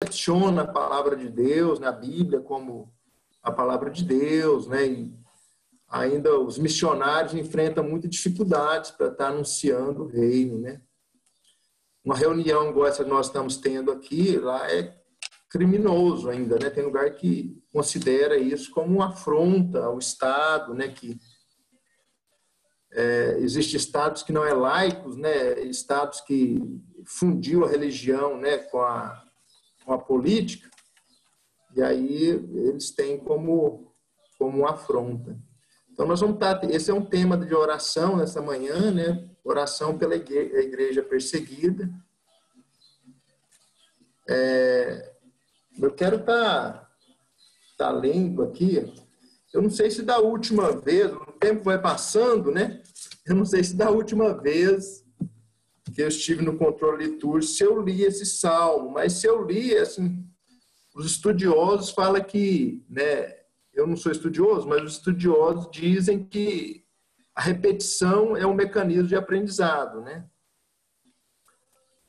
recepciona a palavra de Deus, na Bíblia, como a palavra de Deus, né? E ainda os missionários enfrentam muitas dificuldades para estar anunciando o reino, né? Uma reunião igual essa que nós estamos tendo aqui, lá é criminoso ainda, né? Tem lugar que considera isso como uma afronta ao Estado, né? Que existem estados que não é laicos, né? Estados que fundiu a religião, né? com a política, e aí eles têm como uma afronta. Então nós vamos estar, esse é um tema de oração nessa manhã, né? Oração pela igreja perseguida. Eu quero estar lendo aqui. Eu não sei se da última vez, o tempo vai passando, né? Eu não sei se da última vez que eu estive no controle litúrgico, se eu li esse salmo, mas se eu li, assim, os estudiosos falam que, né? Eu não sou estudioso, mas os estudiosos dizem que a repetição é um mecanismo de aprendizado, né?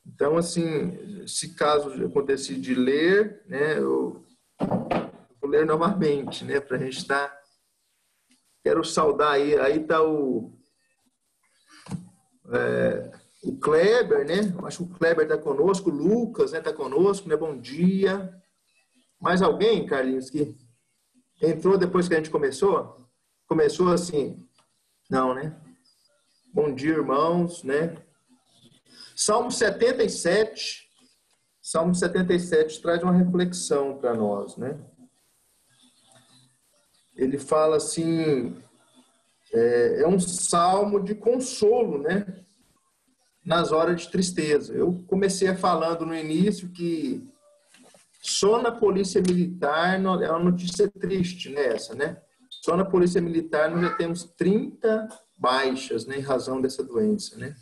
Então, assim, se caso acontecer de ler, né, eu vou ler novamente, né, para a gente estar... Quero saudar aí está o Kleber, né? Acho que o Kleber está conosco, o Lucas, né, está conosco, né? Bom dia. Mais alguém, Carlinhos, que entrou depois que a gente começou? Começou assim? Não, né? Bom dia, irmãos, né? Salmo 77. Salmo 77 traz uma reflexão para nós, né? Ele fala assim, é um salmo de consolo, né? Nas horas de tristeza. Eu comecei falando no início que só na polícia militar é uma notícia triste, né? Essa, né? Só na polícia militar nós já temos 30 baixas, né? Em razão dessa doença, né?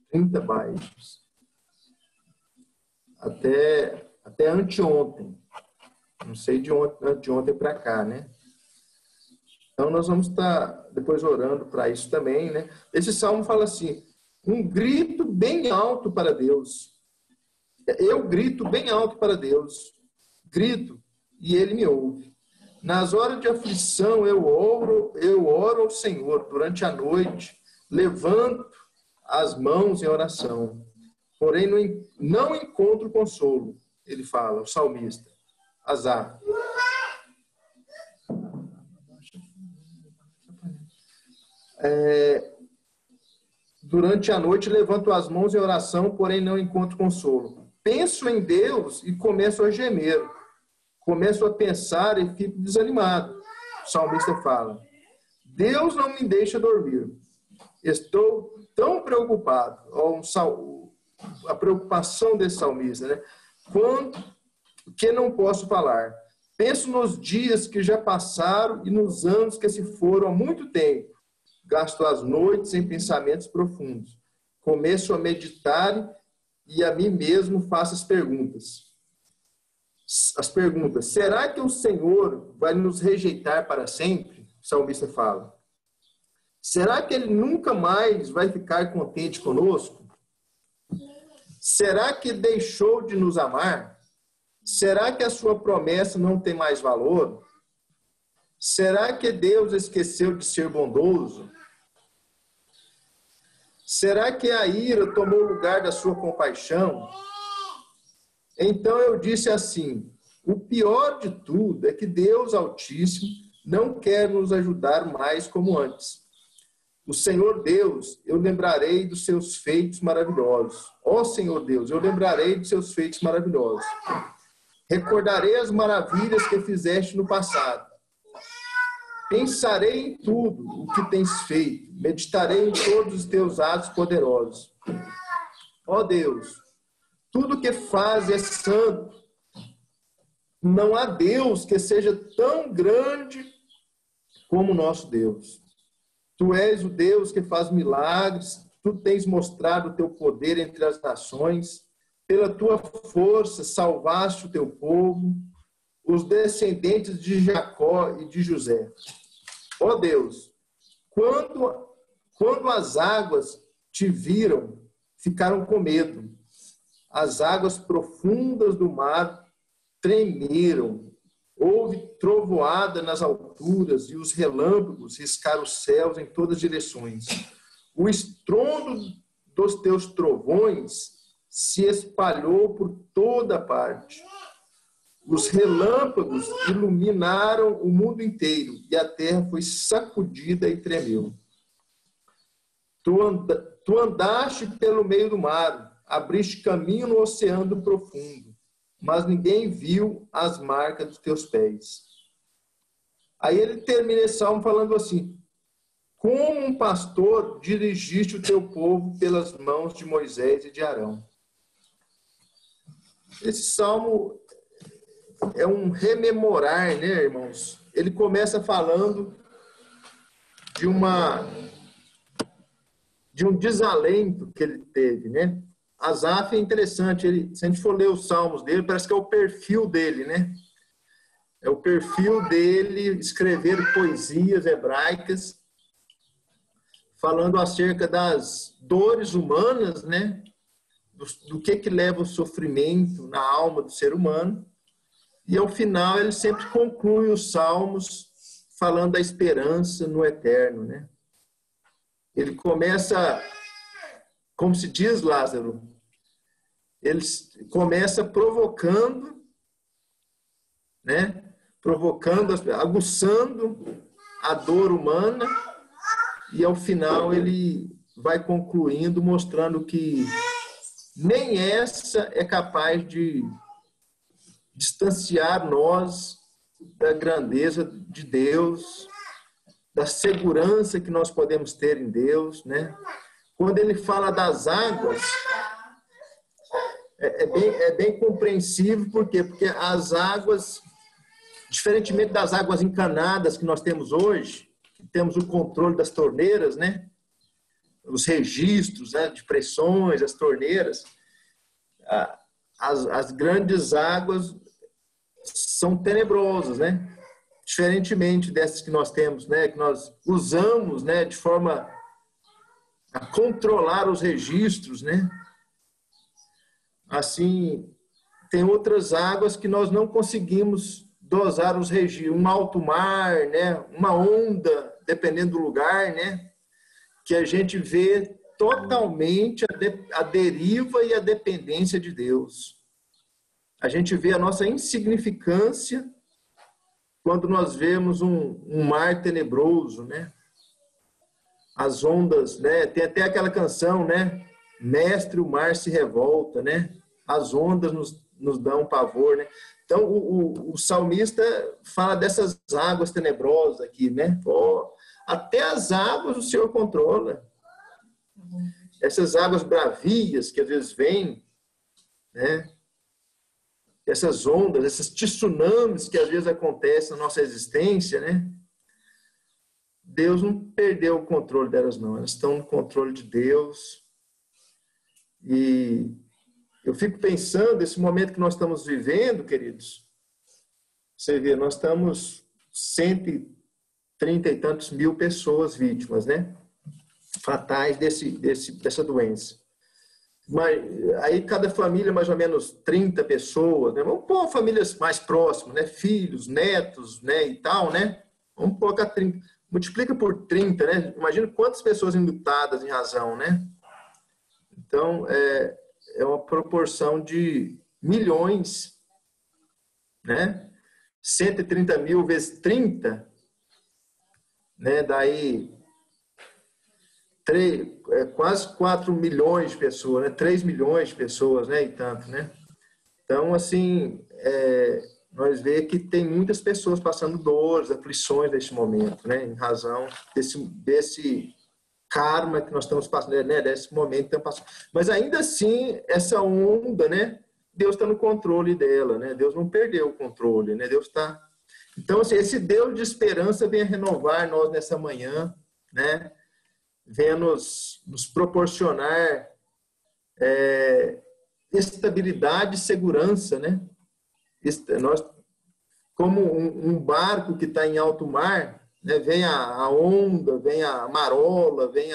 30 baixas. Até anteontem. Não sei de ontem para cá, né? Então, nós vamos estar depois orando para isso também, né? Esse salmo fala assim, um grito bem alto para Deus. Eu grito bem alto para Deus. Grito e Ele me ouve. Nas horas de aflição, eu oro ao Senhor durante a noite, levanto as mãos em oração. Porém, não encontro consolo, ele fala, o salmista. Asaf. Durante a noite levanto as mãos em oração, porém não encontro consolo. Penso em Deus e começo a gemer. Começo a pensar e fico desanimado. O salmista fala, Deus não me deixa dormir. Estou tão preocupado. A preocupação desse salmista, né? Quanto que não posso falar. Penso nos dias que já passaram e nos anos que se foram há muito tempo. Gasto as noites em pensamentos profundos. Começo a meditar e a mim mesmo faço as perguntas. Será que o Senhor vai nos rejeitar para sempre? O salmista fala. Será que Ele nunca mais vai ficar contente conosco? Será que deixou de nos amar? Será que a sua promessa não tem mais valor? Será que Deus esqueceu de ser bondoso? Será que a ira tomou o lugar da sua compaixão? Então eu disse assim, o pior de tudo é que Deus Altíssimo não quer nos ajudar mais como antes. O Senhor Deus, eu lembrarei dos seus feitos maravilhosos. Ó Senhor Deus, eu lembrarei dos seus feitos maravilhosos. Recordarei as maravilhas que fizeste no passado. Pensarei em tudo o que tens feito. Meditarei em todos os teus atos poderosos. Ó Deus, tudo que faz é santo. Não há Deus que seja tão grande como o nosso Deus. Tu és o Deus que faz milagres. Tu tens mostrado o teu poder entre as nações. Pela tua força salvaste o teu povo, os descendentes de Jacó e de José. Ó Deus, quando as águas te viram, ficaram com medo. as águas profundas do mar tremeram. Houve trovoada nas alturas e os relâmpagos riscaram os céus em todas as direções. O estrondo dos teus trovões se espalhou por toda parte. Os relâmpagos iluminaram o mundo inteiro e a terra foi sacudida e tremeu. Tu andaste pelo meio do mar, abriste caminho no oceano profundo, mas ninguém viu as marcas dos teus pés. Aí ele termina esse salmo falando assim: como um pastor dirigiste o teu povo pelas mãos de Moisés e de Arão. Esse salmo é um rememorar, né, irmãos? Ele começa falando de um desalento que ele teve, né? Asaf é interessante, se a gente for ler os salmos dele, parece que é o perfil dele, né? É o perfil dele escrever poesias hebraicas, falando acerca das dores humanas, né? Do que leva o sofrimento na alma do ser humano. E ao final ele sempre conclui os salmos falando da esperança no eterno, né? Ele começa, como se diz Lázaro, ele começa provocando, né? Aguçando a dor humana, e ao final ele vai concluindo, mostrando que nem essa é capaz de distanciar nós da grandeza de Deus, da segurança que nós podemos ter em Deus, né? Quando ele fala das águas, é bem compreensível, por quê? Porque as águas, diferentemente das águas encanadas que nós temos hoje, que temos o controle das torneiras, né? Os registros, né, de pressões, as torneiras, as grandes águas são tenebrosas, né? Diferentemente dessas que nós temos, né, que nós usamos, né, de forma a controlar os registros, né? Assim, tem outras águas que nós não conseguimos dosar os registros, um alto mar, né, uma onda, dependendo do lugar, né, que a gente vê totalmente a deriva e a dependência de Deus. A gente vê a nossa insignificância quando nós vemos um mar tenebroso, né? As ondas, né? Tem até aquela canção, né? Mestre, o mar se revolta, né? As ondas nos dão pavor, né? Então, o salmista fala dessas águas tenebrosas aqui, né? Oh, até as águas o Senhor controla. Essas águas bravias que às vezes vêm, né? Essas ondas, esses tsunamis que às vezes acontecem na nossa existência, né? Deus não perdeu o controle delas, não. Elas estão no controle de Deus. E eu fico pensando, esse momento que nós estamos vivendo, queridos, você vê, nós estamos 130 e tantos mil pessoas vítimas, né? Fatais dessa doença. Mas aí cada família, mais ou menos 30 pessoas, né? Vamos pôr famílias mais próximas, né? Filhos, netos, né? E tal, né? Vamos colocar 30. Multiplica por 30, né? Imagina quantas pessoas enlutadas em razão, né? Então, é uma proporção de milhões, né? 130 mil vezes 30, né? Daí quase 4 milhões de pessoas, né? 3 milhões de pessoas, né? E tanto, né? Então, assim, nós vemos que tem muitas pessoas passando dores, aflições neste momento, né? Em razão desse karma que nós estamos passando, né? Desse momento que estamos passando. Mas ainda assim, essa onda, né? Deus está no controle dela, né? Deus não perdeu o controle, né? Deus está... Então, assim, esse Deus de esperança vem a renovar nós nessa manhã, né? Vem nos proporcionar estabilidade e segurança, né? Nós, como um barco que está em alto mar, né? Vem a onda, vem a marola, vem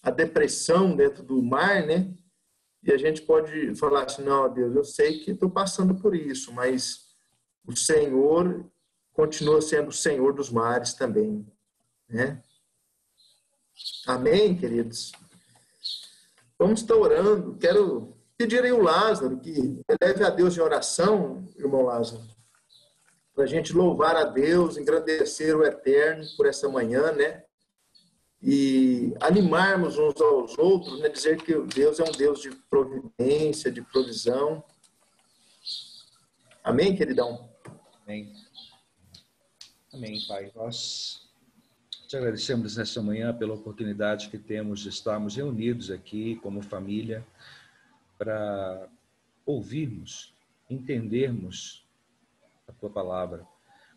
a depressão dentro do mar, né? E a gente pode falar assim, não, Deus, eu sei que estou passando por isso, mas o Senhor continua sendo o Senhor dos mares também, né? Amém, queridos? Vamos estar orando. Quero pedir aí o Lázaro que eleve a Deus em oração, irmão Lázaro, para a gente louvar a Deus, engrandecer o Eterno por essa manhã, né? E animarmos uns aos outros, né? Dizer que Deus é um Deus de providência, de provisão. Amém, queridão? Amém. Amém, Pai. Nós te agradecemos nessa manhã pela oportunidade que temos de estarmos reunidos aqui como família para ouvirmos, entendermos a Tua palavra,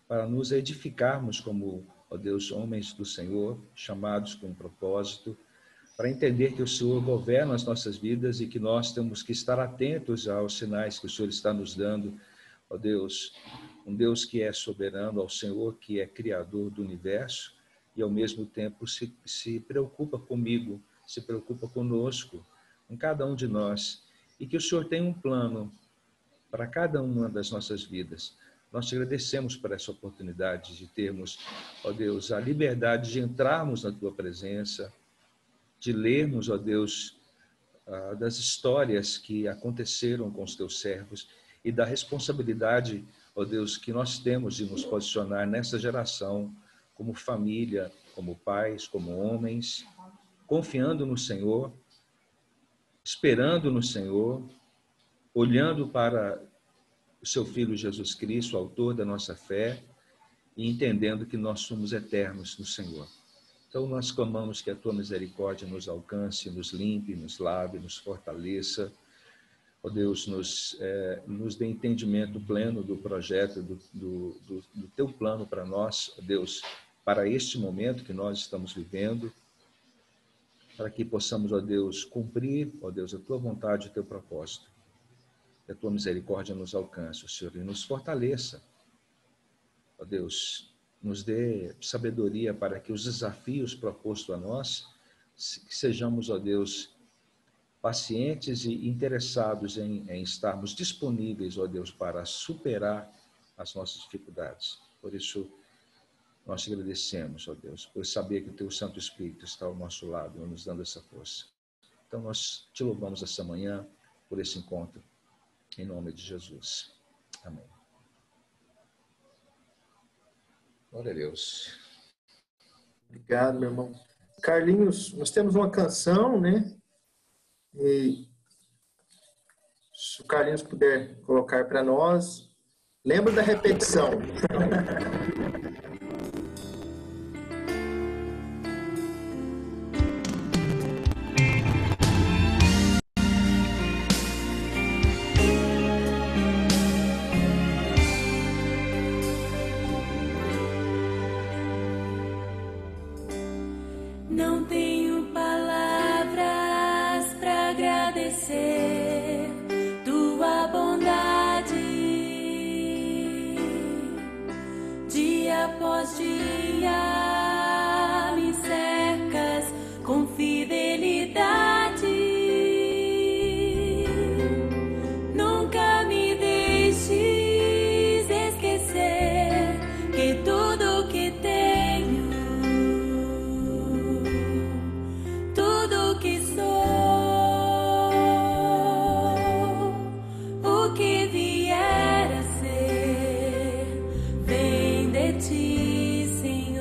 para nos edificarmos como, ó Deus, homens do Senhor, chamados com um propósito, para entender que o Senhor governa as nossas vidas e que nós temos que estar atentos aos sinais que o Senhor está nos dando, ó Deus, um Deus que é soberano, ao Senhor que é criador do universo e ao mesmo tempo se preocupa comigo, se preocupa conosco, com cada um de nós, e que o Senhor tem um plano para cada uma das nossas vidas. Nós te agradecemos por essa oportunidade de termos, ó Deus, a liberdade de entrarmos na Tua presença, de lermos, ó Deus, das histórias que aconteceram com os Teus servos e da responsabilidade, ó Deus, que nós temos de nos posicionar nessa geração como família, como pais, como homens, confiando no Senhor, esperando no Senhor, olhando para o Seu Filho Jesus Cristo, autor da nossa fé, e entendendo que nós somos eternos no Senhor. Então nós clamamos que a Tua misericórdia nos alcance, nos limpe, nos lave, nos fortaleça. Ó Deus, nos dê entendimento pleno do projeto, do Teu plano para nós, ó Deus, para este momento que nós estamos vivendo, para que possamos, ó Deus, cumprir, ó Deus, a Tua vontade e o Teu propósito. Que a Tua misericórdia nos alcance, ó Senhor, e nos fortaleça. Ó Deus, nos dê sabedoria para que os desafios propostos a nós, que sejamos, ó Deus, pacientes e interessados em estarmos disponíveis, ó Deus, para superar as nossas dificuldades. Por isso, nós te agradecemos, ó Deus, por saber que o Teu Santo Espírito está ao nosso lado, nos dando essa força. Então, nós te louvamos essa manhã por esse encontro, em nome de Jesus. Amém. Glória a Deus. Obrigado, meu irmão. Carlinhos, nós temos uma canção, né? E se o Carlinhos puder colocar para nós, lembra da repetição. Não tenho palavras para agradecer Tua bondade. Dia após dia me cercas com fidelidade. Nunca me deixes esquecer que tudo que tenho, tudo que sou, o que vier a ser, vem de Ti, Senhor.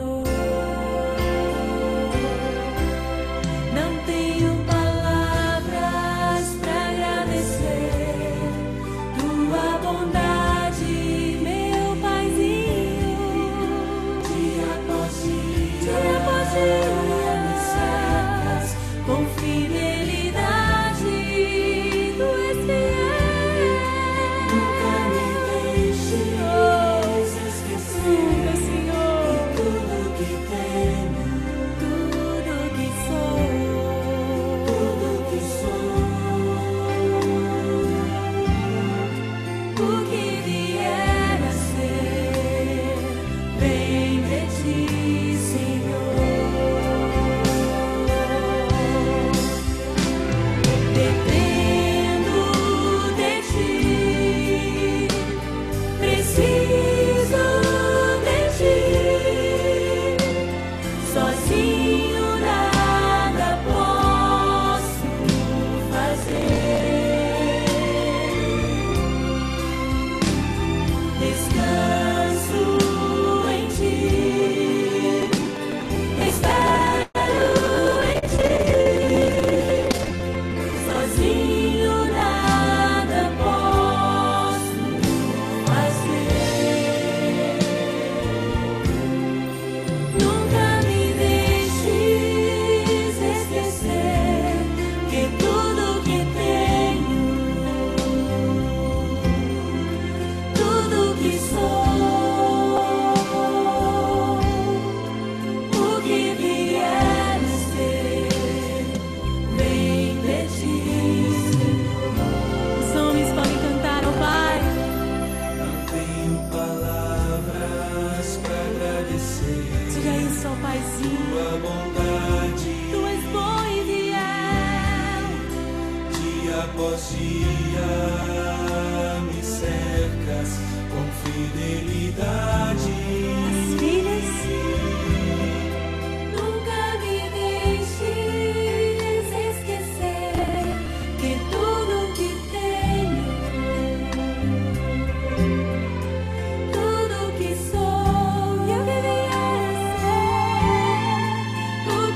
após dia me cercas com fidelidade. As filhas, nunca me deixes esquecer que tudo que tenho, tudo que sou, eu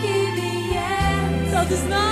que vier a ser, todos nós.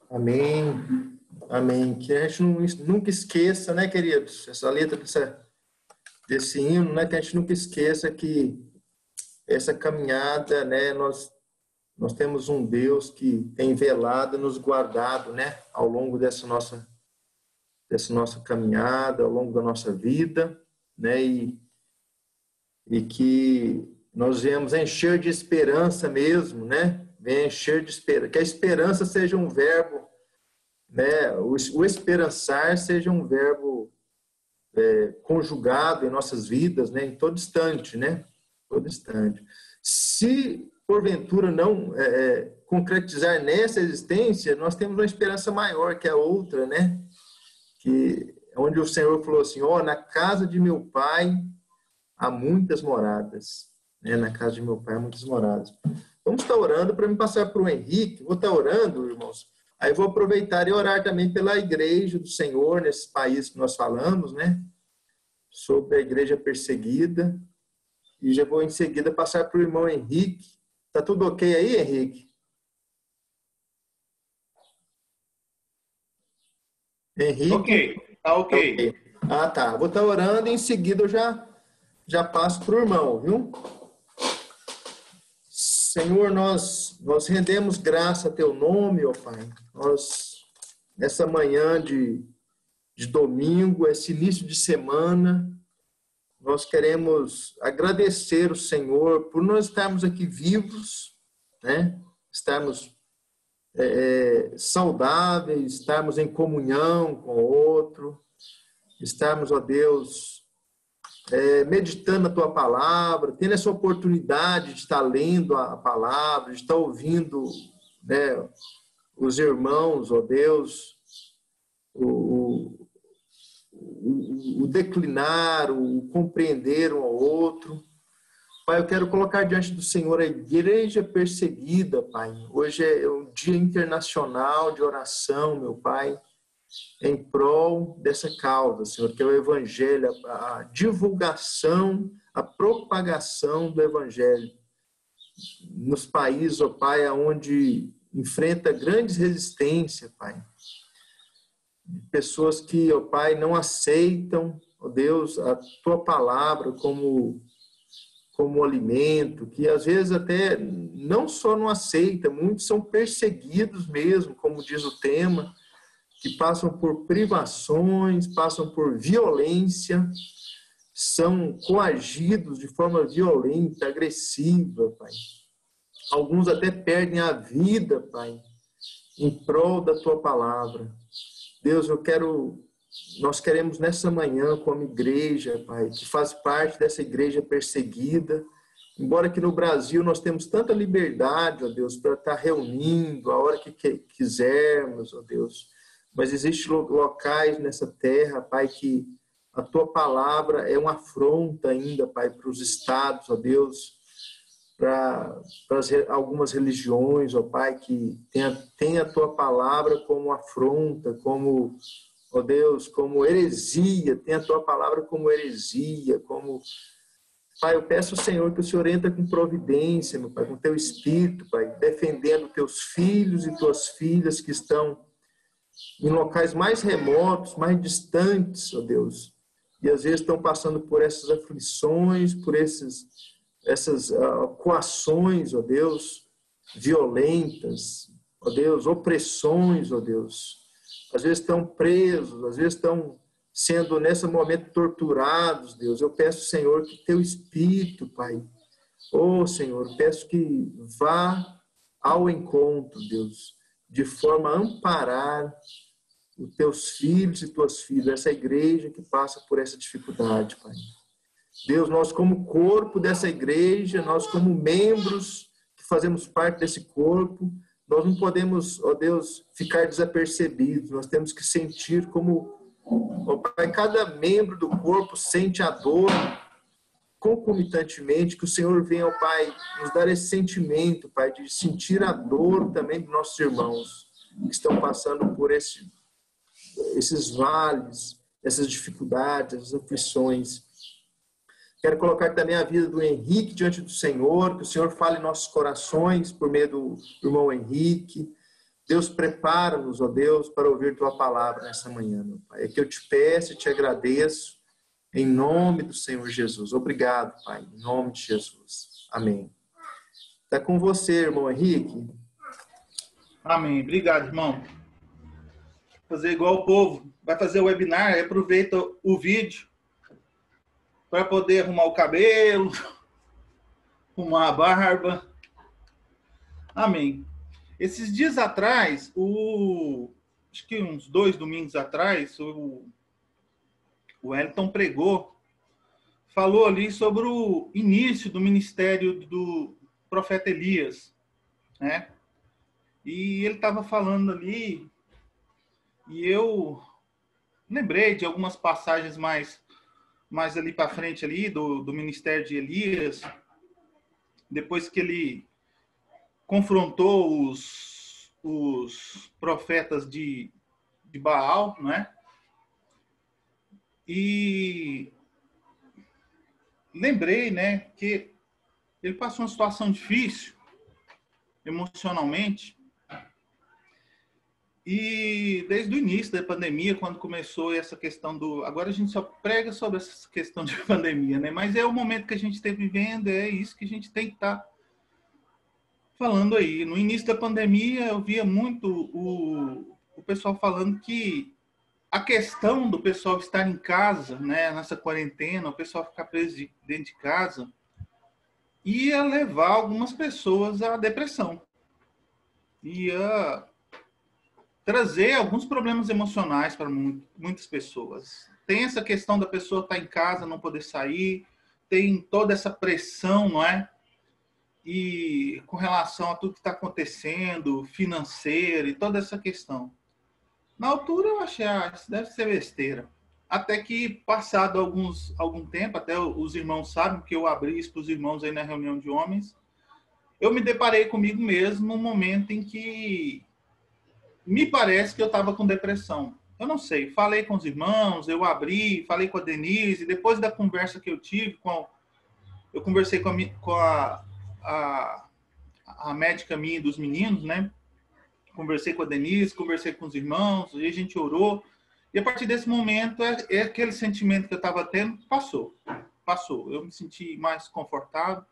Amém. Amém. Que a gente nunca esqueça, né, queridos? Essa letra desse hino, né? Que a gente nunca esqueça que essa caminhada, né? Nós temos um Deus que tem velado, nos guardado, né? Ao longo dessa nossa caminhada, ao longo da nossa vida, né? E que nós viemos encher de esperança mesmo, né? Encher de esperança. Que a esperança seja um verbo, né? O esperançar seja um verbo conjugado em nossas vidas, né? Em todo instante, né? Todo instante. Se porventura não concretizar nessa existência, nós temos uma esperança maior que a outra, né? Que onde o Senhor falou assim: ó, na casa de meu pai há muitas moradas, né? Na casa de meu pai há muitas moradas. Vamos estar orando para me passar para o Henrique. Vou estar orando, irmãos. Aí vou aproveitar e orar também pela igreja do Senhor, nesse país que nós falamos, né? Sobre a igreja perseguida. E já vou em seguida passar para o irmão Henrique. Tá tudo ok aí, Henrique? Henrique? Ok, tá ok. Ah, tá. Vou estar orando e em seguida eu já passo para o irmão, viu? Senhor, nós rendemos graça a teu nome, ó Pai. Nós, nessa manhã de domingo, esse início de semana, nós queremos agradecer o Senhor por nós estarmos aqui vivos, né? Estarmos saudáveis, estarmos em comunhão com o outro, estarmos, ó Deus, meditando a Tua palavra, tendo essa oportunidade de estar lendo a palavra, de estar ouvindo, né, os irmãos, ó Deus, o declinar, o compreender um ao outro. Pai, eu quero colocar diante do Senhor a igreja perseguida, Pai. Hoje é um dia internacional de oração, meu Pai, em prol dessa causa, Senhor, que é o Evangelho, a divulgação, a propagação do Evangelho nos países, ó Pai, onde enfrenta grandes resistências, Pai. Pessoas que, ó Pai, não aceitam, ó Deus, a Tua palavra como alimento, que às vezes até não só não aceita, muitos são perseguidos mesmo, como diz o tema, que passam por privações, passam por violência, são coagidos de forma violenta, agressiva, Pai. Alguns até perdem a vida, Pai, em prol da Tua palavra. Deus, nós queremos nessa manhã, como igreja, Pai, que faz parte dessa igreja perseguida, embora que no Brasil nós temos tanta liberdade, ó Deus, para estar reunindo a hora que quisermos, ó Deus, mas existem locais nessa terra, Pai, que a Tua palavra é uma afronta ainda, Pai, para os estados, ó Deus, para algumas religiões, ó Pai, que tem a Tua palavra como afronta, como, ó Deus, como heresia, tem a Tua palavra como heresia, como... Pai, eu peço ao Senhor que o Senhor entre com providência, meu Pai, com Teu Espírito, Pai, defendendo Teus filhos e Tuas filhas que estão em locais mais remotos, mais distantes, ó Deus, e às vezes estão passando por essas aflições, por essas coações, ó Deus, violentas, ó Deus, opressões, ó Deus. Às vezes estão presos, às vezes estão sendo, nesse momento, torturados, Deus. Eu peço, Senhor, que Teu Espírito, Pai, Senhor, peço que vá ao encontro, Deus, de forma a amparar os Teus filhos e Tuas filhas, essa igreja que passa por essa dificuldade, Pai. Deus, nós como corpo dessa igreja, nós como membros que fazemos parte desse corpo, nós não podemos, ó Deus, ficar desapercebidos, nós temos que sentir como, ó Pai, cada membro do corpo sente a dor concomitantemente, que o Senhor venha, ó Pai, nos dar esse sentimento, Pai, de sentir a dor também dos nossos irmãos que estão passando por esses vales, essas dificuldades, essas aflições. Quero colocar também a vida do Henrique diante do Senhor, que o Senhor fale em nossos corações por meio do irmão Henrique. Deus, prepara-nos, ó Deus, para ouvir Tua palavra nessa manhã, meu Pai. É que eu te peço e te agradeço, em nome do Senhor Jesus. Obrigado, Pai, em nome de Jesus. Amém. Está com você, irmão Henrique. Amém. Obrigado, irmão. Fazer igual o povo. Vai fazer o webinar, aproveita o vídeo para poder arrumar o cabelo, arrumar a barba. Amém. Esses dias atrás, acho que uns 2 domingos atrás, o Wellington pregou, falou ali sobre o início do ministério do profeta Elias, né? E ele estava falando ali, e eu lembrei de algumas passagens mais ali para frente ali do ministério de Elias, depois que ele confrontou os profetas de Baal, né? E lembrei, né, que ele passou uma situação difícil emocionalmente. E desde o início da pandemia, quando começou essa questão do... Agora a gente só prega sobre essa questão de pandemia, né? Mas é o momento que a gente está vivendo, é isso que a gente tem que estar falando aí. No início da pandemia, eu via muito o pessoal falando que a questão do pessoal estar em casa, né, nessa quarentena, o pessoal ficar preso dentro de casa, ia levar algumas pessoas à depressão. ia trazer alguns problemas emocionais para muitas pessoas. Tem essa questão da pessoa estar em casa, não poder sair, tem toda essa pressão, não é? E com relação a tudo que está acontecendo, financeiro e toda essa questão. Na altura eu achei, isso deve ser besteira. Até que, passado algum tempo, até os irmãos sabem, que eu abri isso para os irmãos aí na reunião de homens, eu me deparei comigo mesmo num momento em que me parece que eu estava com depressão. Eu não sei, falei com os irmãos, eu abri, falei com a Denise, depois da conversa que eu tive, eu conversei com a médica minha e dos meninos, né? Conversei com a Denise, conversei com os irmãos, e a gente orou. E a partir desse momento, aquele sentimento que eu estava tendo, passou. Eu me senti mais confortável.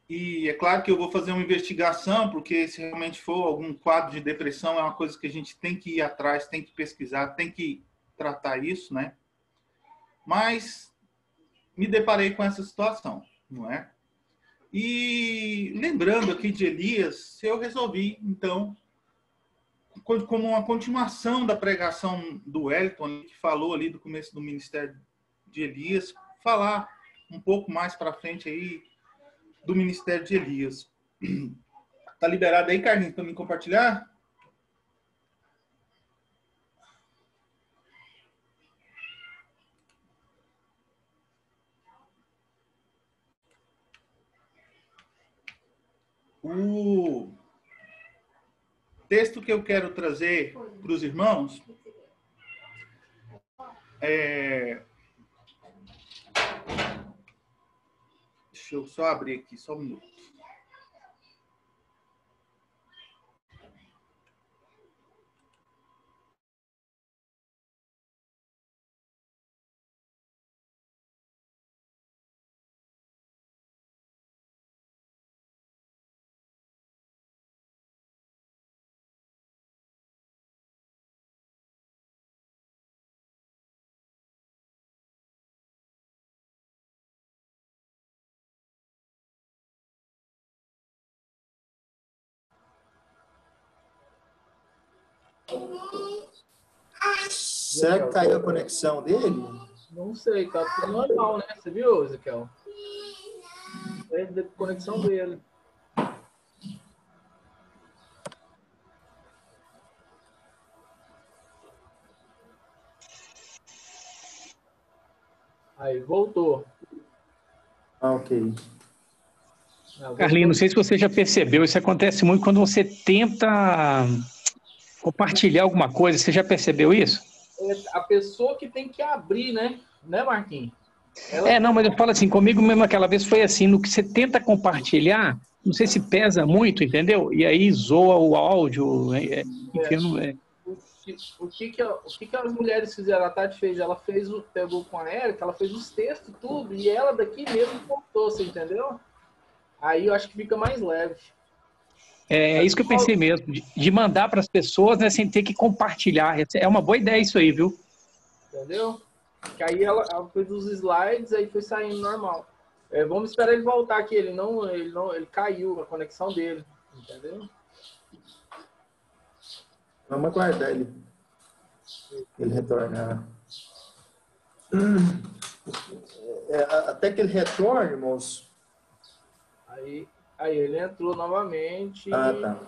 E é claro que eu vou fazer uma investigação, porque se realmente for algum quadro de depressão, é uma coisa que a gente tem que ir atrás, tem que pesquisar, tem que tratar isso, né? Mas me deparei com essa situação, não é? E lembrando aqui de Elias, eu resolvi, então, como uma continuação da pregação do Wellington, que falou ali do começo do ministério de Elias, falar um pouco mais para frente aí do ministério de Elias. Tá liberado aí, Carlinhos, para me compartilhar? O texto que eu quero trazer para os irmãos deixa eu só abrir aqui, só um minuto. Será que caiu a conexão dele? Não sei, tá tudo normal, né? Você viu, Ezequiel? É da conexão dele. Aí, voltou. Ok. Carlinhos, não sei se você já percebeu, isso acontece muito quando você tenta compartilhar alguma coisa. Você já percebeu isso? É a pessoa que tem que abrir, né? Né, Marquinhos? Não, mas eu falo assim, comigo mesmo aquela vez foi assim, no que você tenta compartilhar, não sei se pesa muito, entendeu? E aí zoa o áudio, enfim, O que as mulheres fizeram? A Tati fez, pegou com a Érica, ela fez os textos, tudo, e ela daqui mesmo contou, você entendeu? Aí eu acho que fica mais leve. É isso que eu pensei mesmo, de mandar para as pessoas, né, sem ter que compartilhar. É uma boa ideia isso aí, viu? Entendeu? Que aí ela fez os slides, aí foi saindo normal. Vamos esperar ele voltar aqui, ele caiu a conexão dele, entendeu? Vamos aguardar ele retornar. Até que ele retorne, irmãos. Aí ele entrou novamente. Tá.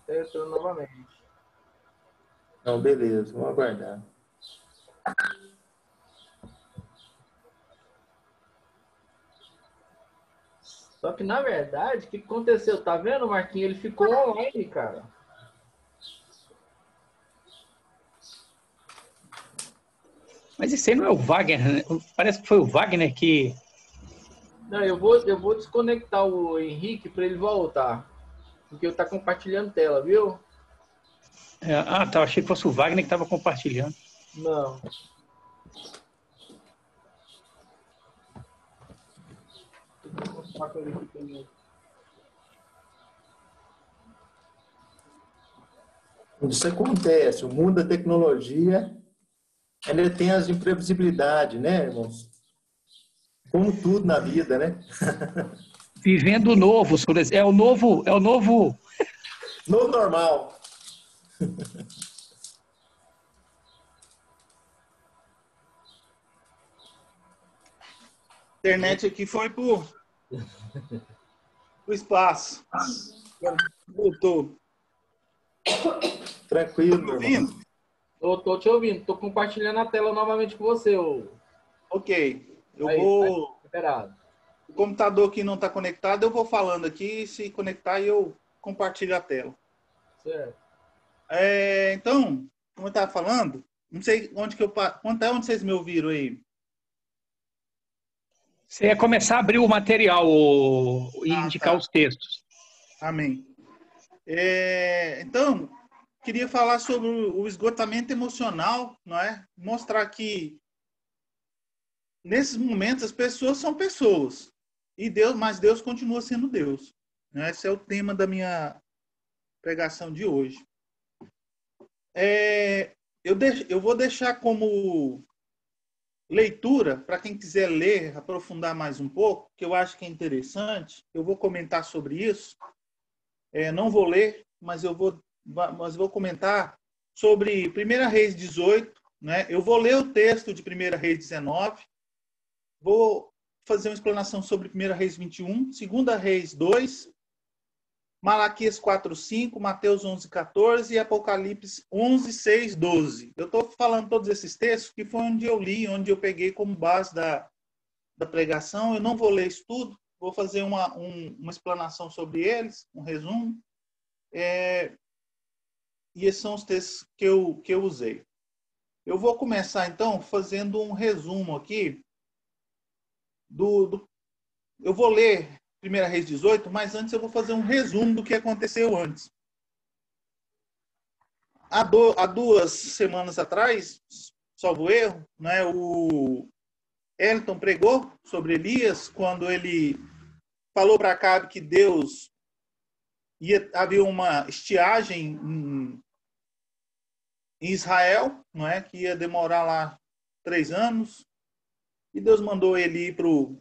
Entrou novamente. Então, beleza, vamos aguardar. Só que, na verdade, o que aconteceu? Tá vendo, Marquinhos? Ele ficou online, cara. Mas isso aí não é o Wagner, né? Parece que foi o Wagner que... Não, eu vou desconectar o Henrique para ele voltar. Porque eu tá compartilhando tela, viu? Tá. Achei que fosse o Wagner que estava compartilhando. Não. Vou mostrar com ele aqui também. Isso acontece. O mundo da tecnologia, ele tem as imprevisibilidades, né, irmãos? Como tudo na vida, né? Vivendo o novo, é o novo No normal. A internet aqui foi pro espaço. Agora voltou. Tranquilo, Tá me meu irmão. ouvindo? Tô te ouvindo, tô compartilhando a tela novamente com você, ô. Ok. Eu Aí, vou. Esperado. O computador que não está conectado, eu vou falando aqui. Se conectar, eu compartilho a tela. Certo. Então, como eu estava falando, não sei onde que eu. Até onde vocês me ouviram aí? Você ia começar a abrir o material e indicar tá. os textos. Amém. Então, queria falar sobre o esgotamento emocional, não é? Mostrar que nesses momentos as pessoas são pessoas e mas Deus continua sendo Deus. Né? Esse é o tema da minha pregação de hoje. Eu vou deixar como leitura para quem quiser ler, aprofundar mais um pouco, que eu acho que é interessante. Eu vou comentar sobre isso. Não vou ler, mas eu vou comentar sobre 1 Reis 18. Né? Eu vou ler o texto de 1 Reis 19. Vou fazer uma explanação sobre 1 Reis 21, 2 Reis 2, Malaquias 4, 5, Mateus 11, 14 e Apocalipse 11, 6, 12. Eu estou falando todos esses textos que foi onde eu li, onde eu peguei como base da pregação. Eu não vou ler isso tudo, vou fazer uma explanação sobre eles, um resumo. E esses são os textos que eu usei. Eu vou começar, então, fazendo um resumo aqui. Eu vou ler 1 Reis 18, mas antes eu vou fazer um resumo do que aconteceu antes. Há 2 semanas atrás, salvo erro, né, o Elton pregou sobre Elias, quando ele falou para Acabe que Deus ia haver uma estiagem em Israel, não é, que ia demorar lá 3 anos. E Deus mandou ele ir para o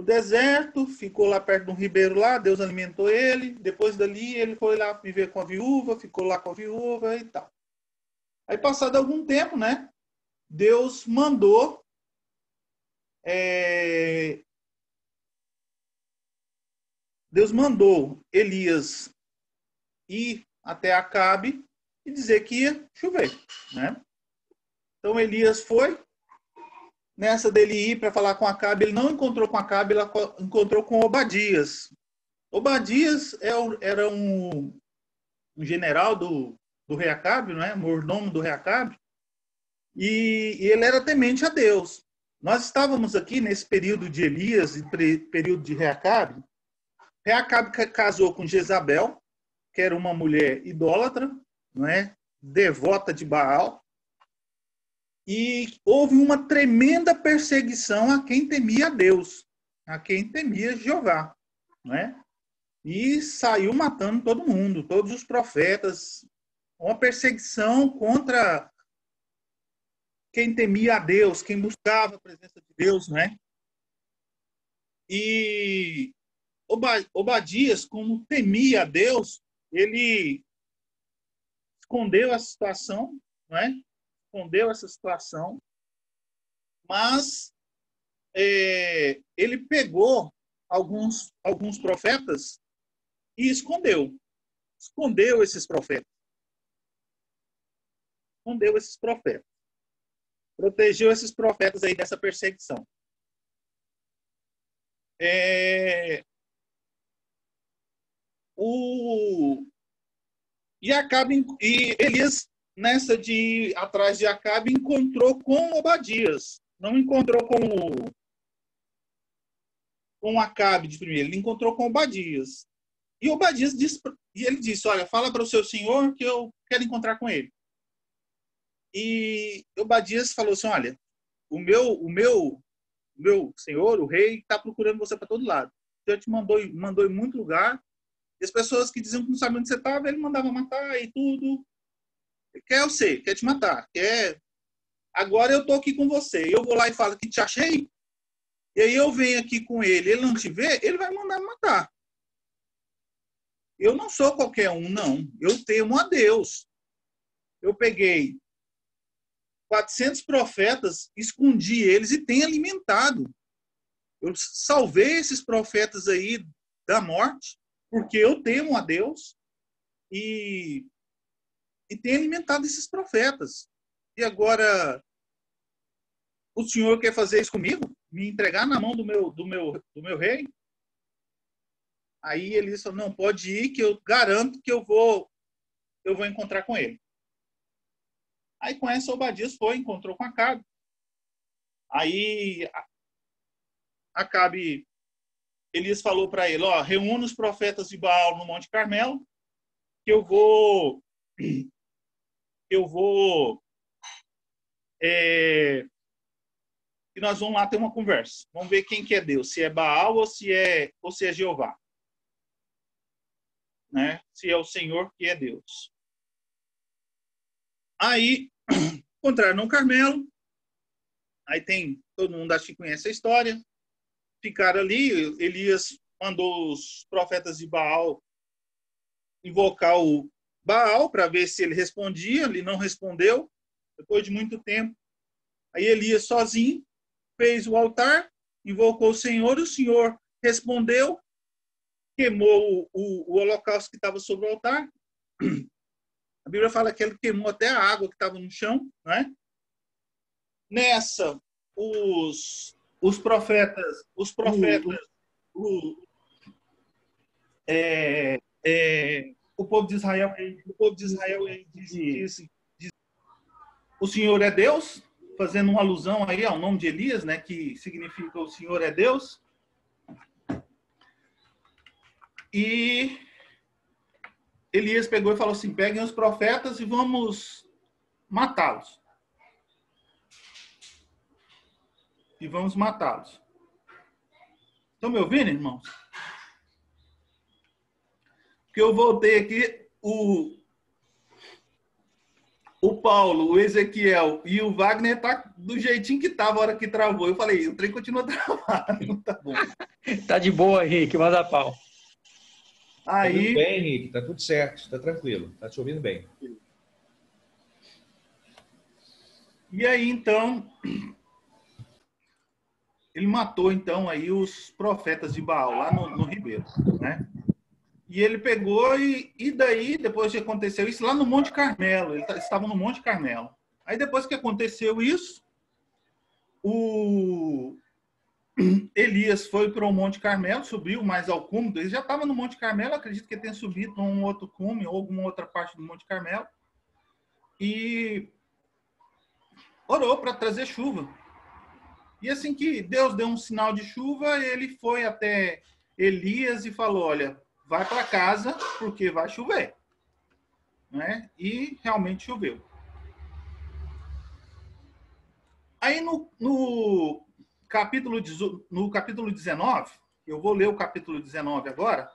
deserto, ficou lá perto de um ribeiro lá, Deus alimentou ele. Depois dali, ele foi lá viver com a viúva, ficou lá com a viúva e tal. Aí, passado algum tempo, né, Deus mandou Elias ir até Acabe e dizer que ia chover, né? Então, Elias foi. Nessa dele ir para falar com Acabe, ele não encontrou com Acabe, ele encontrou com Obadias. Obadias era um general do rei Acabe, né? Mordomo do rei Acabe, e ele era temente a Deus. Nós estávamos aqui nesse período de Elias e período de rei Acabe. Rei Acabe casou com Jezabel, que era uma mulher idólatra, não é? Devota de Baal. E houve uma tremenda perseguição a quem temia a Deus, a quem temia Jeová, né? E saiu matando todo mundo, todos os profetas. Uma perseguição contra quem temia a Deus, quem buscava a presença de Deus, né? E Obadias, como temia a Deus, ele escondeu a situação, né? Escondeu essa situação, mas ele pegou alguns profetas e escondeu esses profetas, protegeu esses profetas aí dessa perseguição. E Elias, nessa de ir atrás de Acabe, encontrou com Obadias. Não encontrou com Acabe de primeiro, ele encontrou com Obadias. E Obadias disse, olha, fala para o seu senhor que eu quero encontrar com ele. E Obadias falou assim, olha, o meu senhor, o rei, está procurando você para todo lado. Deus te mandou em muito lugar. E as pessoas que diziam que não sabiam onde você estava, ele mandava matar e tudo. Quer te matar. Agora eu estou aqui com você. Eu vou lá e falo que te achei. E aí eu venho aqui com ele. Ele não te vê, ele vai mandar me matar. eu não sou qualquer um, não. Eu temo a Deus. Eu peguei 400 profetas, escondi eles e tenho alimentado. Eu salvei esses profetas aí da morte, porque eu temo a Deus e tenho alimentado esses profetas. E agora, o Senhor quer fazer isso comigo? Me entregar na mão do meu rei? Aí Elias falou, não, pode ir, que eu garanto que eu vou encontrar com ele. Aí com essa, Obadias encontrou com Acabe. Aí Acabe, Elias falou para ele, ó, reúna os profetas de Baal no Monte Carmelo, que eu vou e nós vamos lá ter uma conversa. Vamos ver quem que é Deus, se é Baal ou se é Jeová. Né? Se é o Senhor que é Deus. Aí, encontraram no Carmelo. Aí todo mundo acho que conhece a história. Ficaram ali, Elias mandou os profetas de Baal invocar o Baal para ver se ele respondia. Ele não respondeu. Depois de muito tempo, aí Elias sozinho fez o altar, invocou o Senhor respondeu, queimou o holocausto que estava sobre o altar. A Bíblia fala que ele queimou até a água que estava no chão, né? Nessa, os profetas, o povo de Israel disse, o Senhor é Deus, fazendo uma alusão aí ao nome de Elias, né, que significa o Senhor é Deus. E Elias pegou e falou assim, peguem os profetas e vamos matá-los. Estão me ouvindo, irmãos? Porque eu voltei aqui, o Paulo, o Ezequiel e o Wagner tá do jeitinho que tava a hora que travou. Eu falei, o trem continua travado, tá bom. Tá de boa, Henrique, manda pau. Aí... Tá tudo bem, Henrique, tá tudo certo, tá tranquilo, tá te ouvindo bem. E aí, então, ele matou, então, aí os profetas de Baal, lá no Ribeiro, né? E ele pegou e daí, depois que aconteceu isso, lá no Monte Carmelo, ele estava no Monte Carmelo. Aí depois que aconteceu isso, o Elias foi para o Monte Carmelo, subiu mais ao cume, ele já estava no Monte Carmelo, acredito que ele tenha subido a um outro cume ou alguma outra parte do Monte Carmelo, e orou para trazer chuva. E assim que Deus deu um sinal de chuva, ele foi até Elias e falou, olha, vai para casa, porque vai chover. Né? E realmente choveu. Aí no capítulo 19, eu vou ler o capítulo 19 agora,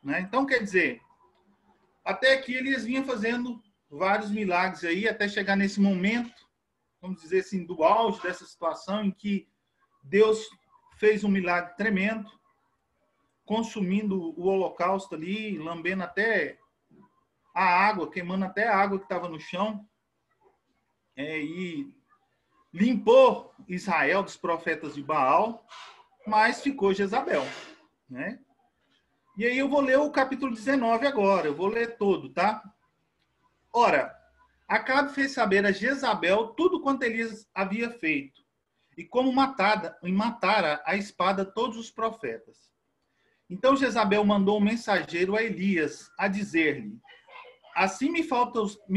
né? Então, quer dizer, até aqui eles vinham fazendo vários milagres aí, até chegar nesse momento, vamos dizer assim, do auge dessa situação em que Deus fez um milagre tremendo, consumindo o holocausto ali, lambendo até a água, queimando até a água que estava no chão, e limpou Israel dos profetas de Baal, mas ficou Jezabel, né? E aí eu vou ler o capítulo 19 agora, eu vou ler todo, tá? Ora, Acabe fez saber a Jezabel tudo quanto Elias havia feito, e como matara a espada todos os profetas. Então Jezabel mandou um mensageiro a Elias a dizer-lhe, assim me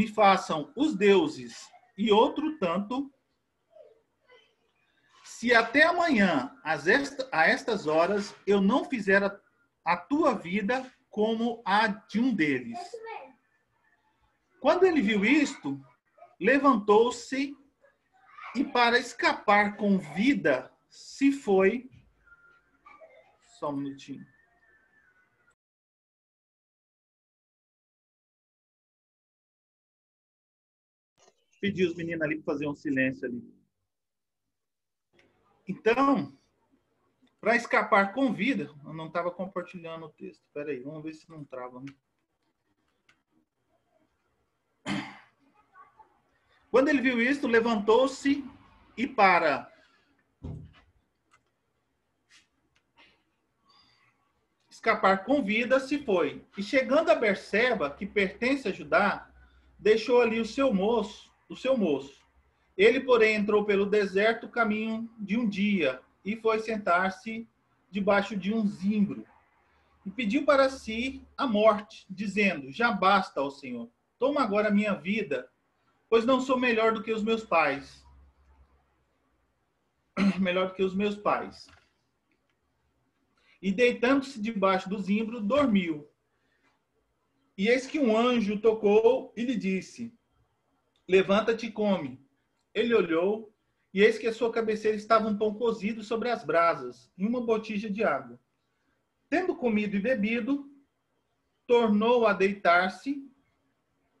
façam os deuses e outro tanto, se até amanhã, a estas horas, eu não fizer a tua vida como a de um deles. Quando ele viu isto, levantou-se e para escapar com vida, se foi... Só um minutinho. Pedi os meninos ali para fazer um silêncio ali. Então, para escapar com vida, eu não estava compartilhando o texto. Espera aí, vamos ver se não trava. Né? Quando ele viu isto, levantou-se e para escapar com vida se foi. E chegando a Berseba, que pertence a Judá, deixou ali o seu moço. Ele, porém, entrou pelo deserto caminho de um dia e foi sentar-se debaixo de um zimbro. E pediu para si a morte, dizendo: já basta, ó Senhor, toma agora a minha vida, pois não sou melhor do que os meus pais. Melhor do que os meus pais. E deitando-se debaixo do zimbro, dormiu. E eis que um anjo tocou e lhe disse: levanta-te e come. Ele olhou, e eis que à sua cabeceira estava um pão cozido sobre as brasas, e uma botija de água. Tendo comido e bebido, tornou a deitar-se.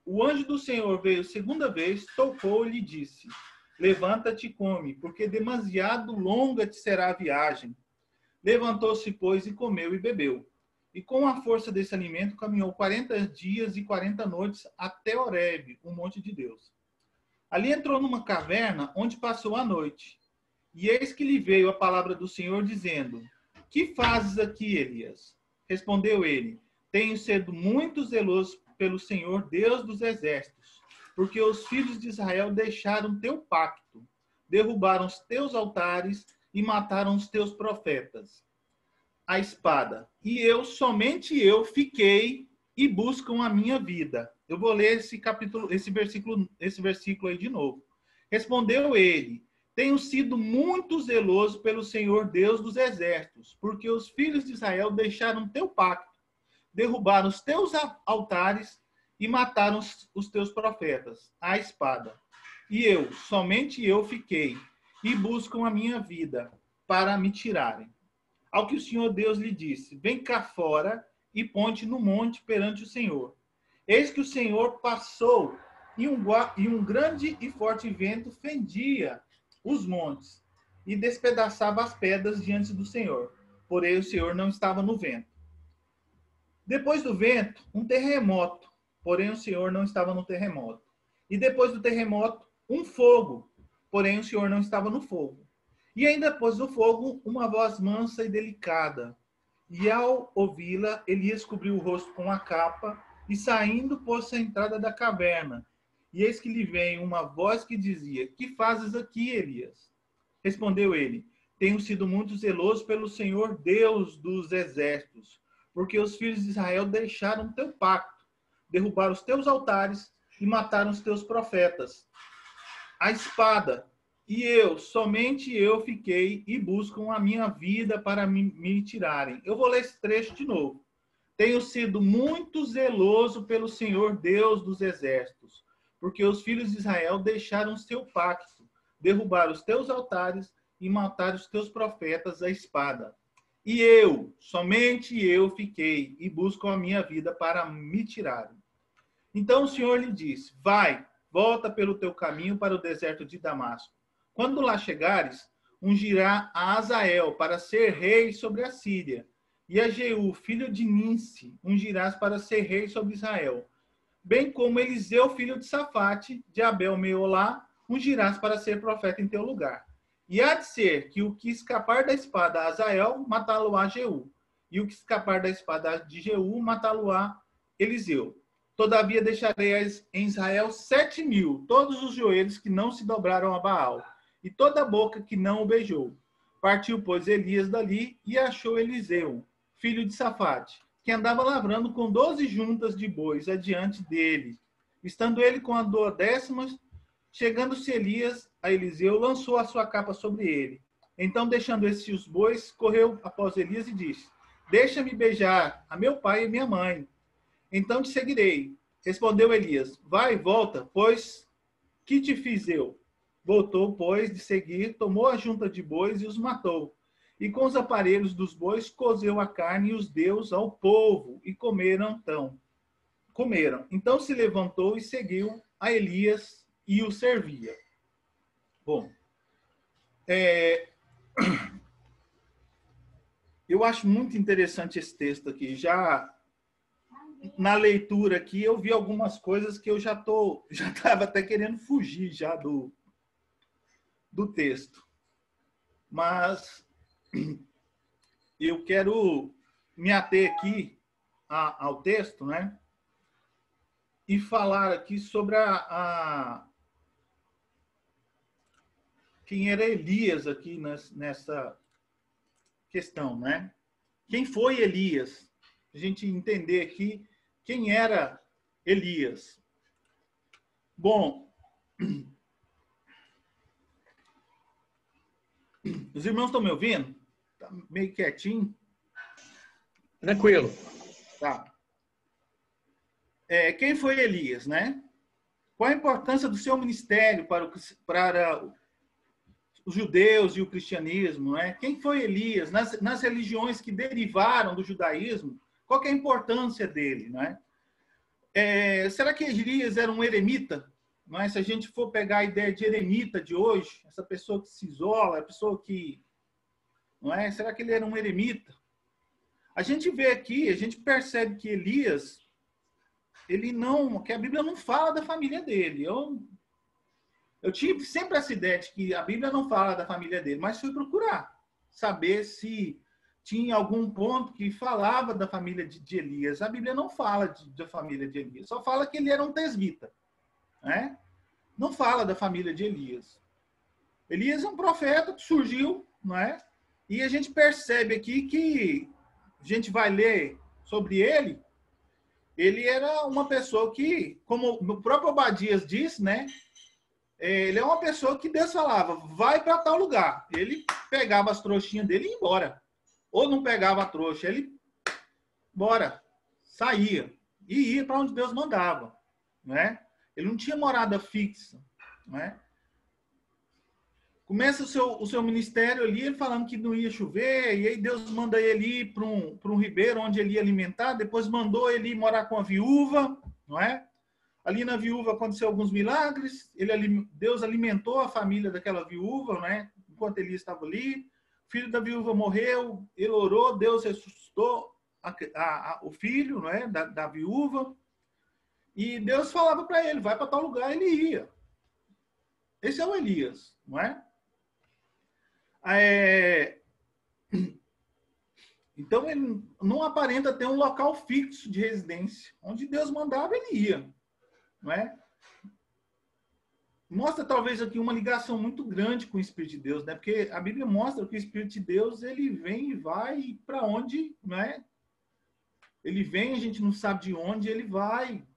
O anjo do Senhor veio segunda vez, tocou e lhe disse: levanta-te e come, porque demasiado longa te será a viagem. Levantou-se, pois, e comeu e bebeu. E com a força desse alimento caminhou 40 dias e 40 noites até Horebe, o monte de Deus. Ali entrou numa caverna, onde passou a noite. E eis que lhe veio a palavra do Senhor, dizendo: que fazes aqui, Elias? Respondeu ele: tenho sido muito zeloso pelo Senhor, Deus dos exércitos, porque os filhos de Israel deixaram teu pacto, derrubaram os teus altares e mataram os teus profetas. A espada. E eu, somente eu, fiquei e buscam a minha vida. Eu vou ler esse versículo aí de novo. Respondeu ele: tenho sido muito zeloso pelo Senhor Deus dos exércitos, porque os filhos de Israel deixaram teu pacto, derrubaram os teus altares e mataram os teus profetas. A espada. E eu, somente eu, fiquei e buscam a minha vida para me tirarem. Ao que o Senhor Deus lhe disse: vem cá fora e ponte no monte perante o Senhor. Eis que o Senhor passou e um grande e forte vento fendia os montes e despedaçava as pedras diante do Senhor. Porém o Senhor não estava no vento. Depois do vento, um terremoto. Porém o Senhor não estava no terremoto. E depois do terremoto, um fogo. Porém o Senhor não estava no fogo. E ainda depois do fogo, uma voz mansa e delicada. E ao ouvi-la, Elias cobriu o rosto com a capa e saindo pôs-se à entrada da caverna. E eis que lhe veio uma voz que dizia: que fazes aqui, Elias? Respondeu ele: tenho sido muito zeloso pelo Senhor Deus dos exércitos, porque os filhos de Israel deixaram teu pacto, derrubaram os teus altares e mataram os teus profetas. A espada. E eu, somente eu, fiquei e buscam a minha vida para me tirarem. Eu vou ler esse trecho de novo. Tenho sido muito zeloso pelo Senhor Deus dos exércitos, porque os filhos de Israel deixaram o seu pacto, derrubaram os teus altares e mataram os teus profetas à espada. E eu, somente eu, fiquei e buscam a minha vida para me tirarem. Então o Senhor lhe disse: vai, volta pelo teu caminho para o deserto de Damasco. Quando lá chegares, ungirá a Azael para ser rei sobre a Síria, e a Jeú, filho de Ninsi, ungirás para ser rei sobre Israel. Bem como Eliseu, filho de Safate, de Abel-Meolá, ungirás para ser profeta em teu lugar. E há de ser que o que escapar da espada a Azael, matá-lo-á Jeú, e o que escapar da espada de Jeú, matá-lo-á Eliseu. Todavia deixarei em Israel 7.000, todos os joelhos que não se dobraram a Baal, e toda a boca que não o beijou. Partiu, pois, Elias dali e achou Eliseu, filho de Safate, que andava lavrando com 12 juntas de bois adiante dele. Estando ele com a 12ª, chegando-se Elias a Eliseu, lançou a sua capa sobre ele. Então, deixando esses os bois, correu após Elias e disse: deixa-me beijar a meu pai e minha mãe. Então te seguirei. Respondeu Elias: vai, volta, pois que te fiz eu? Voltou, pois, de seguir, tomou a junta de bois e os matou. E com os aparelhos dos bois cozeu a carne e os deu ao povo, e comeram. Então se levantou e seguiu a Elias e o servia. Bom, eu acho muito interessante esse texto aqui. Já na leitura aqui, eu vi algumas coisas que eu já estava até querendo fugir já do texto. Mas eu quero me ater aqui ao texto, né? E falar aqui sobre quem era Elias aqui nessa questão, né? Quem foi Elias? A gente entender aqui quem era Elias. Bom, os irmãos estão me ouvindo? Tá meio quietinho. Tranquilo. Tá. Quem foi Elias, né? Qual a importância do seu ministério para os judeus e o cristianismo, né? Quem foi Elias nas religiões que derivaram do judaísmo? Qual que é a importância dele, né? Será que Elias era um eremita? Não é? Se a gente for pegar a ideia de eremita de hoje, essa pessoa que se isola, a pessoa que, não é? Será que ele era um eremita? A gente vê aqui, a gente percebe que Elias, que a Bíblia não fala da família dele. Eu tive sempre essa ideia de que a Bíblia não fala da família dele, mas fui procurar saber se tinha algum ponto que falava da família de Elias. A Bíblia não fala da família de Elias, só fala que ele era um tesbita, né? Não fala da família de Elias. Elias é um profeta que surgiu, não é? E a gente percebe aqui que a gente vai ler sobre ele. Ele era uma pessoa que, como o próprio Obadias disse, né? Ele é uma pessoa que Deus falava, vai para tal lugar. Ele pegava as trouxinhas dele e ia embora. Ou não pegava a trouxa, ele saía e ia para onde Deus mandava, né? Ele não tinha morada fixa, né? Começa o seu ministério ali, ele falando que não ia chover, e aí Deus manda ele ir para um ribeiro onde ele ia alimentar, depois mandou ele ir morar com a viúva, não é? Ali na viúva aconteceu alguns milagres, Deus alimentou a família daquela viúva, né? Enquanto ele estava ali. O filho da viúva morreu, ele orou, Deus ressuscitou o filho, não é? da viúva. E Deus falava para ele, vai para tal lugar, ele ia. Esse é o Elias, não é? Então, ele não aparenta ter um local fixo de residência. Onde Deus mandava, ele ia. Não é? Mostra, talvez, aqui uma ligação muito grande com o Espírito de Deus, né? Porque a Bíblia mostra que o Espírito de Deus, ele vem e vai para onde, não é? Ele vem, a gente não sabe de onde ele vai.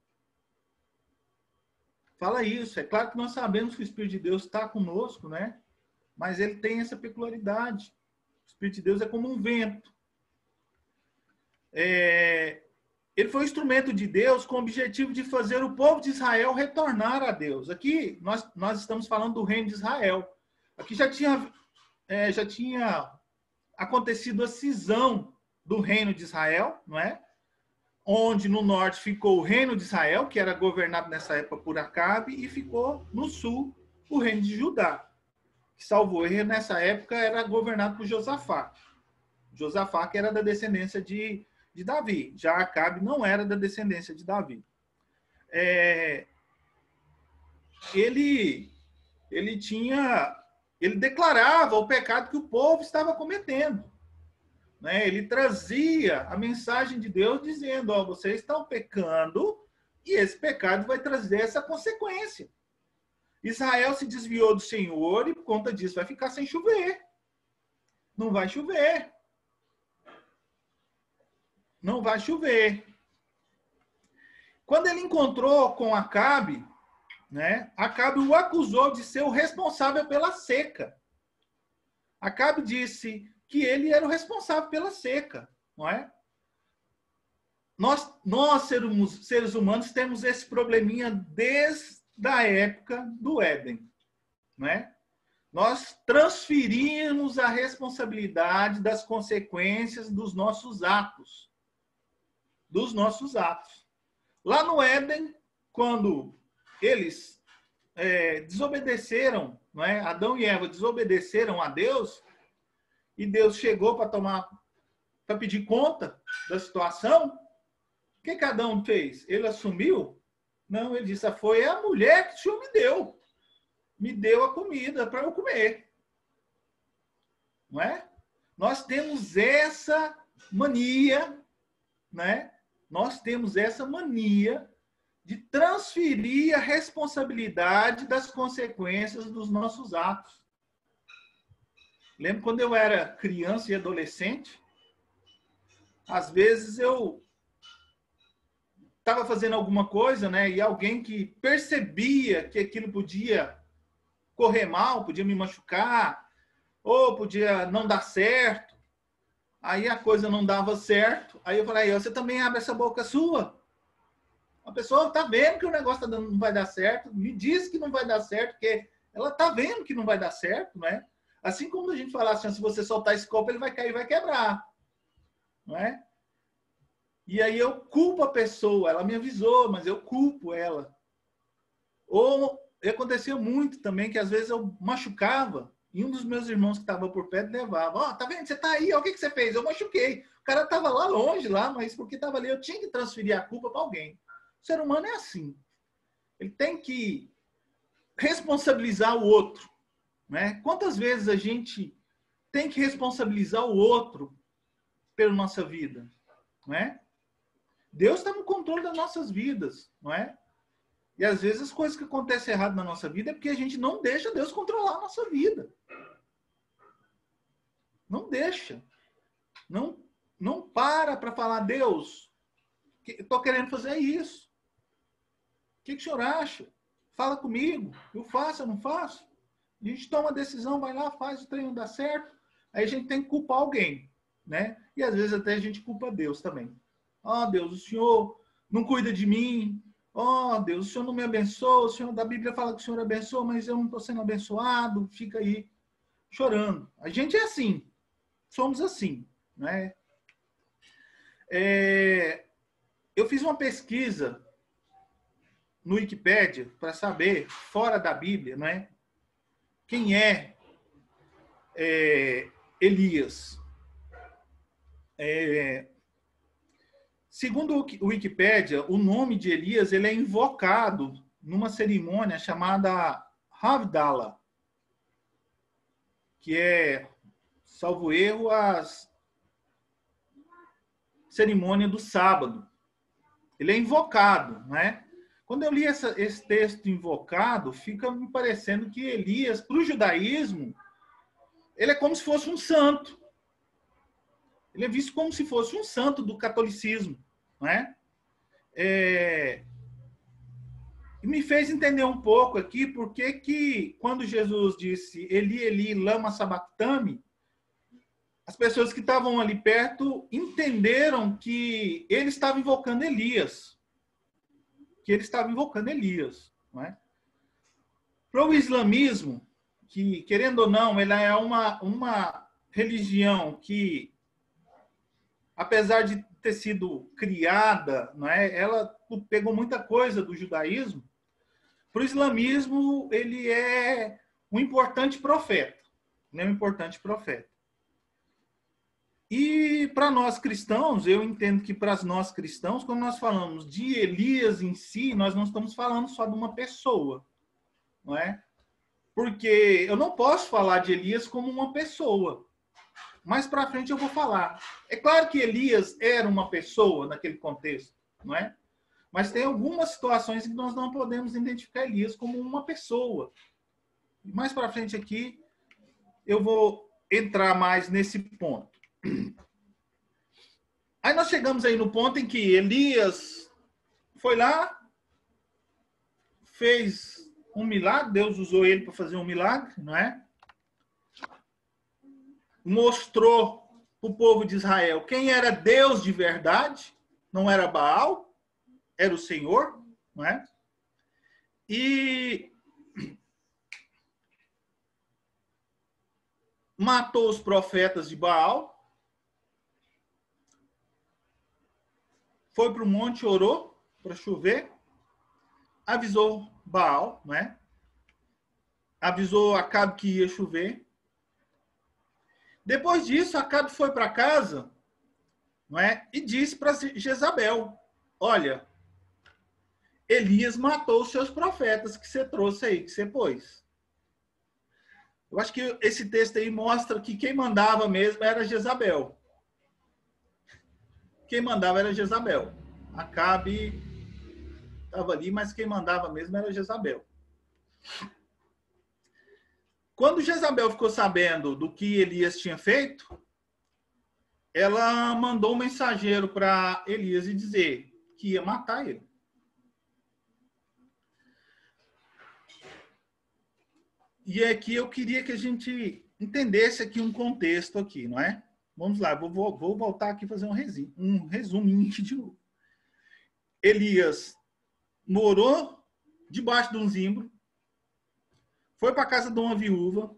Fala isso. É claro que nós sabemos que o Espírito de Deus está conosco, né? Mas ele tem essa peculiaridade. O Espírito de Deus é como um vento. Ele foi um instrumento de Deus com o objetivo de fazer o povo de Israel retornar a Deus. Aqui nós estamos falando do reino de Israel. Aqui já tinha acontecido a cisão do reino de Israel, não é? Onde no norte ficou o reino de Israel, que era governado nessa época por Acabe, e ficou no sul o reino de Judá, que, salvo erro, nessa época era governado por Josafá. Josafá, que era da descendência de Davi. Já Acabe não era da descendência de Davi. Ele declarava o pecado que o povo estava cometendo, né? Ele trazia a mensagem de Deus dizendo, vocês estão pecando e esse pecado vai trazer essa consequência. Israel se desviou do Senhor e por conta disso vai ficar sem chover. Não vai chover. Não vai chover. Quando ele encontrou com Acabe, né, Acabe o acusou de ser o responsável pela seca. Acabe disse que ele era o responsável pela seca, não é? Nós seres humanos, temos esse probleminha desde a época do Éden, não é? Nós transferimos a responsabilidade das consequências dos nossos atos. Lá no Éden, quando eles desobedeceram, não é? Adão e Eva desobedeceram a Deus, e Deus chegou para pedir conta da situação, que Adão fez? Ele assumiu? Não, ele disse, foi a mulher que o Senhor me deu. Me deu a comida para eu comer. Não é? Nós temos essa mania, né? Nós temos essa mania de transferir a responsabilidade das consequências dos nossos atos. Lembro quando eu era criança e adolescente, às vezes eu estava fazendo alguma coisa, né? E alguém que percebia que aquilo podia correr mal, podia me machucar, ou podia não dar certo. Aí a coisa não dava certo. Aí eu falei, você também abre essa boca sua. A pessoa está vendo que o negócio não vai dar certo, me diz que não vai dar certo, porque ela está vendo que não vai dar certo, né? Assim como a gente fala assim, se você soltar esse copo, ele vai cair e vai quebrar. Não é? E aí eu culpo a pessoa, ela me avisou, mas eu culpo ela. Ou acontecia muito também que às vezes eu machucava e um dos meus irmãos que estava por perto levava. Tá vendo? Você tá aí, o que você fez? Eu machuquei. O cara estava lá longe, mas porque estava ali, eu tinha que transferir a culpa para alguém. O ser humano é assim. Ele tem que responsabilizar o outro. Né? Quantas vezes a gente tem que responsabilizar o outro pela nossa vida? Não é? Deus está no controle das nossas vidas, não é? E às vezes as coisas que acontecem errado na nossa vida é porque a gente não deixa Deus controlar a nossa vida. Não deixa. Não para falar, Deus, estou querendo fazer isso. O que o senhor acha? Fala comigo. Eu faço, eu não faço? A gente toma a decisão, vai lá, faz o treino dar certo. Aí a gente tem que culpar alguém, né? E às vezes até a gente culpa Deus também. Deus, o Senhor não cuida de mim. Deus, o Senhor não me abençoa. O Senhor da Bíblia fala que o Senhor abençoa, mas eu não estou sendo abençoado. Fica aí chorando. A gente é assim. Somos assim, né? Eu fiz uma pesquisa no Wikipédia para saber, fora da Bíblia, né? Quem é Elias? Segundo o Wikipédia, o nome de Elias ele é invocado numa cerimônia chamada Havdalah, que é, salvo erro, a cerimônia do sábado. Ele é invocado, né? Quando eu li esse texto invocado, fica me parecendo que Elias, para o judaísmo, ele é como se fosse um santo. Ele é visto como se fosse um santo do catolicismo, não é? E me fez entender um pouco aqui porque que quando Jesus disse Eli, Eli, lama sabachthani, as pessoas que estavam ali perto entenderam que ele estava invocando Elias. Que ele estava invocando Elias, não é? Para o islamismo, que, querendo ou não, ela é uma religião que, apesar de ter sido criada, não é? Ela pegou muita coisa do judaísmo. Para o islamismo, ele é um importante profeta. Né? Um importante profeta. E para nós cristãos, eu entendo que para nós cristãos, quando nós falamos de Elias em si, nós não estamos falando só de uma pessoa. Não é? Porque eu não posso falar de Elias como uma pessoa. Mais para frente eu vou falar. É claro que Elias era uma pessoa naquele contexto, não é? Mas tem algumas situações em que nós não podemos identificar Elias como uma pessoa. Mais para frente aqui eu vou entrar mais nesse ponto. Aí nós chegamos aí no ponto em que Elias foi lá, fez um milagre, Deus usou ele para fazer um milagre, não é? Mostrou para o povo de Israel quem era Deus de verdade, não era Baal, era o Senhor, não é? E matou os profetas de Baal, foi para o monte, orou para chover, avisou Baal, não é? Avisou Acabe que ia chover. Depois disso, Acabe foi para casa, não é? E disse para Jezabel: olha, Elias matou os seus profetas que você trouxe aí, que você pôs. Eu acho que esse texto aí mostra que quem mandava mesmo era Jezabel. Quem mandava era Jezabel. Acabe estava ali, mas quem mandava mesmo era Jezabel. Quando Jezabel ficou sabendo do que Elias tinha feito, ela mandou um mensageiro para Elias e dizer que ia matar ele. E aqui eu queria que a gente entendesse aqui um contexto aqui, não é? Vamos lá, vou voltar aqui e fazer um resuminho de novo. Elias morou debaixo de um zimbro, foi para a casa de uma viúva,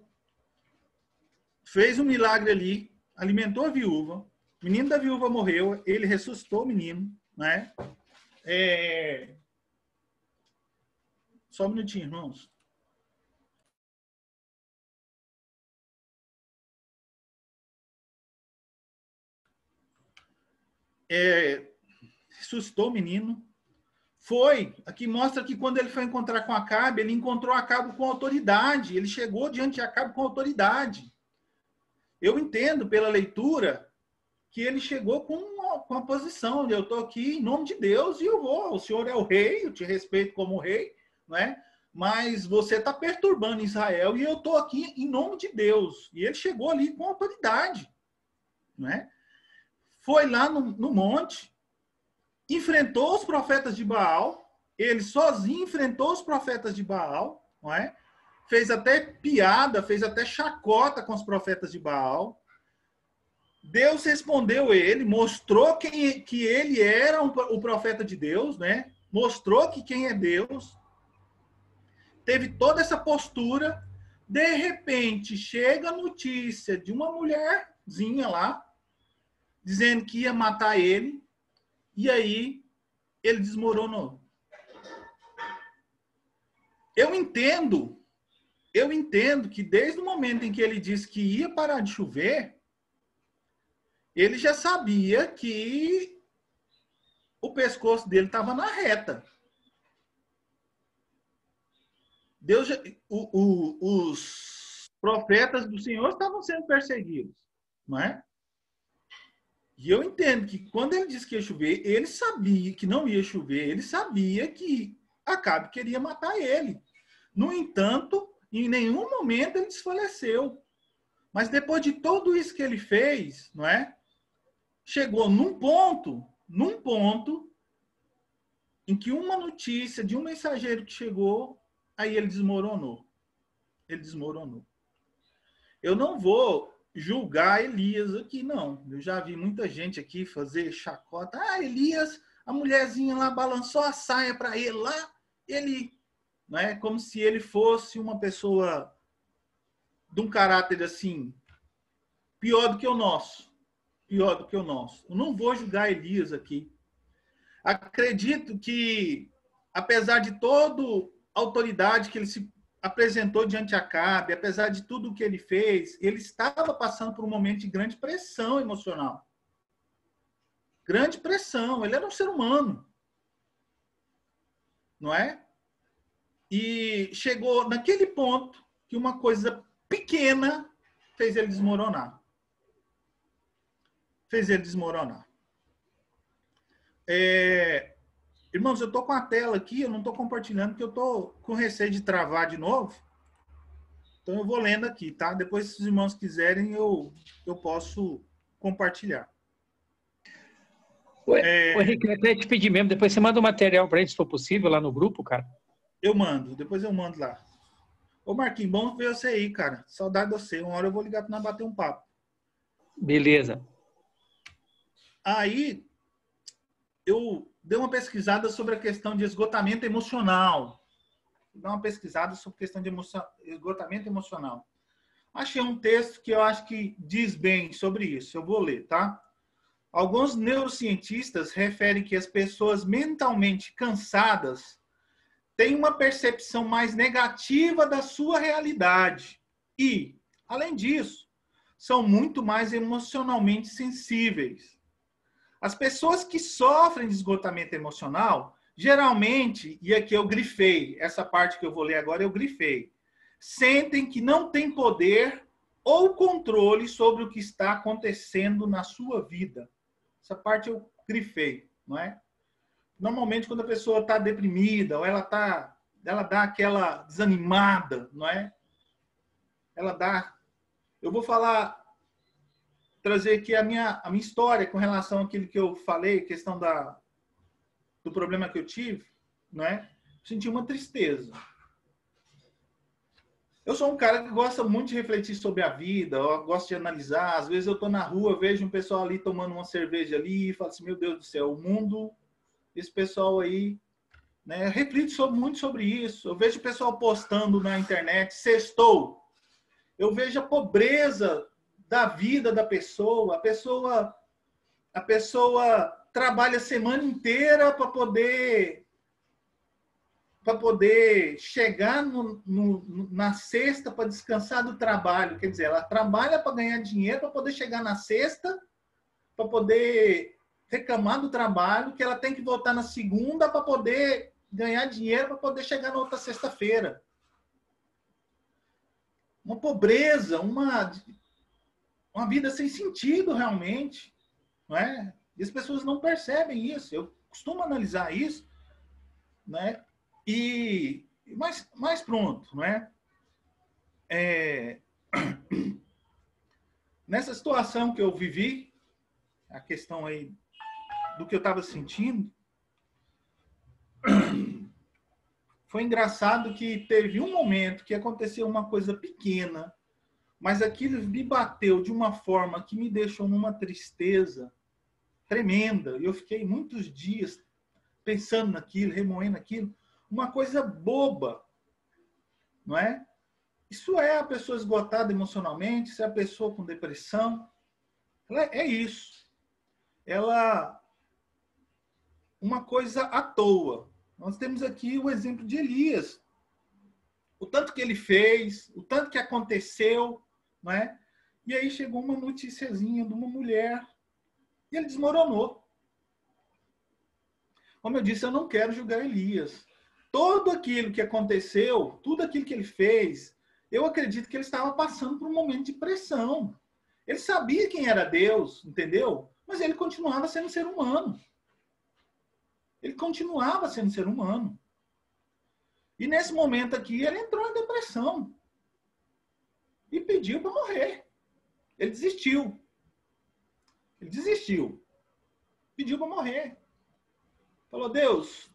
fez um milagre ali, alimentou a viúva, o menino da viúva morreu, ele ressuscitou o menino, né? Só um minutinho, irmãos. Ressuscitou o menino. Aqui mostra que quando ele foi encontrar com Acabe, ele encontrou Acabe com autoridade. Ele chegou diante de Acabe com autoridade. Eu entendo pela leitura que ele chegou com a posição de eu estou aqui em nome de Deus e eu vou. O Senhor é o rei, eu te respeito como rei, não é? Mas você está perturbando Israel e eu estou aqui em nome de Deus. E ele chegou ali com autoridade, não é? Foi lá no monte, enfrentou os profetas de Baal, ele sozinho enfrentou os profetas de Baal, não é? Fez até piada, fez até chacota com os profetas de Baal. Deus respondeu ele, mostrou que ele era o profeta de Deus, né? Mostrou que quem é Deus. Teve toda essa postura. De repente, chega a notícia de uma mulherzinha lá, dizendo que ia matar ele. E aí, ele desmoronou. Eu entendo que desde o momento em que ele disse que ia parar de chover, ele já sabia que o pescoço dele estava na reta. Os profetas do Senhor estavam sendo perseguidos, não é? E eu entendo que quando ele disse que ia chover, ele sabia que não ia chover, ele sabia que Acabe queria matar ele. No entanto, em nenhum momento ele desfaleceu. Mas depois de tudo isso que ele fez, não é? Chegou num ponto em que uma notícia de um mensageiro que chegou, aí ele desmoronou. Ele desmoronou. Eu não vou julgar Elias aqui, não. Eu já vi muita gente aqui fazer chacota. Ah, Elias, a mulherzinha lá balançou a saia para ele lá, ele, não é? Como se ele fosse uma pessoa de um caráter assim, pior do que o nosso. Pior do que o nosso. Eu não vou julgar Elias aqui. Acredito que, apesar de toda a autoridade que ele se apresentou diante de Acabe, apesar de tudo o que ele fez, ele estava passando por um momento de grande pressão emocional. Grande pressão. Ele era um ser humano. Não é? E chegou naquele ponto que uma coisa pequena fez ele desmoronar. Fez ele desmoronar. Irmãos, eu estou com a tela aqui, eu não estou compartilhando, porque eu estou com receio de travar de novo. Então, eu vou lendo aqui, tá? Depois, se os irmãos quiserem, eu posso compartilhar. Ô, Henrique, eu até te pedir mesmo, depois você manda o material para gente, se for possível, lá no grupo, cara. Eu mando, depois eu mando lá. Ô, Marquinhos, bom ver você aí, cara. Saudade de você. Uma hora eu vou ligar para nós bater um papo. Beleza. Aí, eu dei uma pesquisada sobre a questão de esgotamento emocional. Dei uma pesquisada sobre a questão de esgotamento emocional. Achei um texto que eu acho que diz bem sobre isso. Eu vou ler, tá? Alguns neurocientistas referem que as pessoas mentalmente cansadas têm uma percepção mais negativa da sua realidade e, além disso, são muito mais emocionalmente sensíveis. As pessoas que sofrem de esgotamento emocional, geralmente, e aqui eu grifei, essa parte que eu vou ler agora eu grifei, sentem que não têm poder ou controle sobre o que está acontecendo na sua vida. Essa parte eu grifei, não é? Normalmente, quando a pessoa está deprimida, ou ela dá aquela desanimada, não é? Eu vou trazer aqui a minha história com relação àquilo que eu falei, questão do problema que eu tive, não é? Senti uma tristeza. Eu sou um cara que gosta muito de refletir sobre a vida, eu gosto de analisar. Às vezes eu estou na rua, vejo um pessoal ali tomando uma cerveja ali e falo assim, meu Deus do céu, o mundo, esse pessoal aí, né? Eu reflito muito sobre isso. Eu vejo o pessoal postando na internet, sextou. Eu vejo a pobreza da vida da pessoa. A pessoa trabalha a semana inteira para poder chegar na sexta para descansar do trabalho. Quer dizer, ela trabalha para ganhar dinheiro para poder chegar na sexta, para poder reclamar do trabalho, que ela tem que voltar na segunda para poder ganhar dinheiro para poder chegar na outra sexta-feira. Uma pobreza, uma vida sem sentido realmente, não é? E as pessoas não percebem isso. Eu costumo analisar isso, né? Mas pronto, não é? Nessa situação que eu vivi, a questão aí do que eu estava sentindo, foi engraçado que teve um momento que aconteceu uma coisa pequena, mas aquilo me bateu de uma forma que me deixou numa tristeza tremenda. Eu fiquei muitos dias pensando naquilo, remoendo aquilo. Uma coisa boba, não é? Isso é a pessoa esgotada emocionalmente, isso é a pessoa com depressão. É isso. Uma coisa à toa. Nós temos aqui o exemplo de Elias. O tanto que ele fez, o tanto que aconteceu, não é? E aí chegou uma noticiazinha de uma mulher e ele desmoronou. Como eu disse, eu não quero julgar Elias. Tudo aquilo que aconteceu, tudo aquilo que ele fez, eu acredito que ele estava passando por um momento de pressão. Ele sabia quem era Deus, entendeu? Mas ele continuava sendo ser humano. Ele continuava sendo ser humano. E nesse momento aqui, ele entrou em depressão. E pediu para morrer. Ele desistiu. Pediu para morrer. Falou, Deus,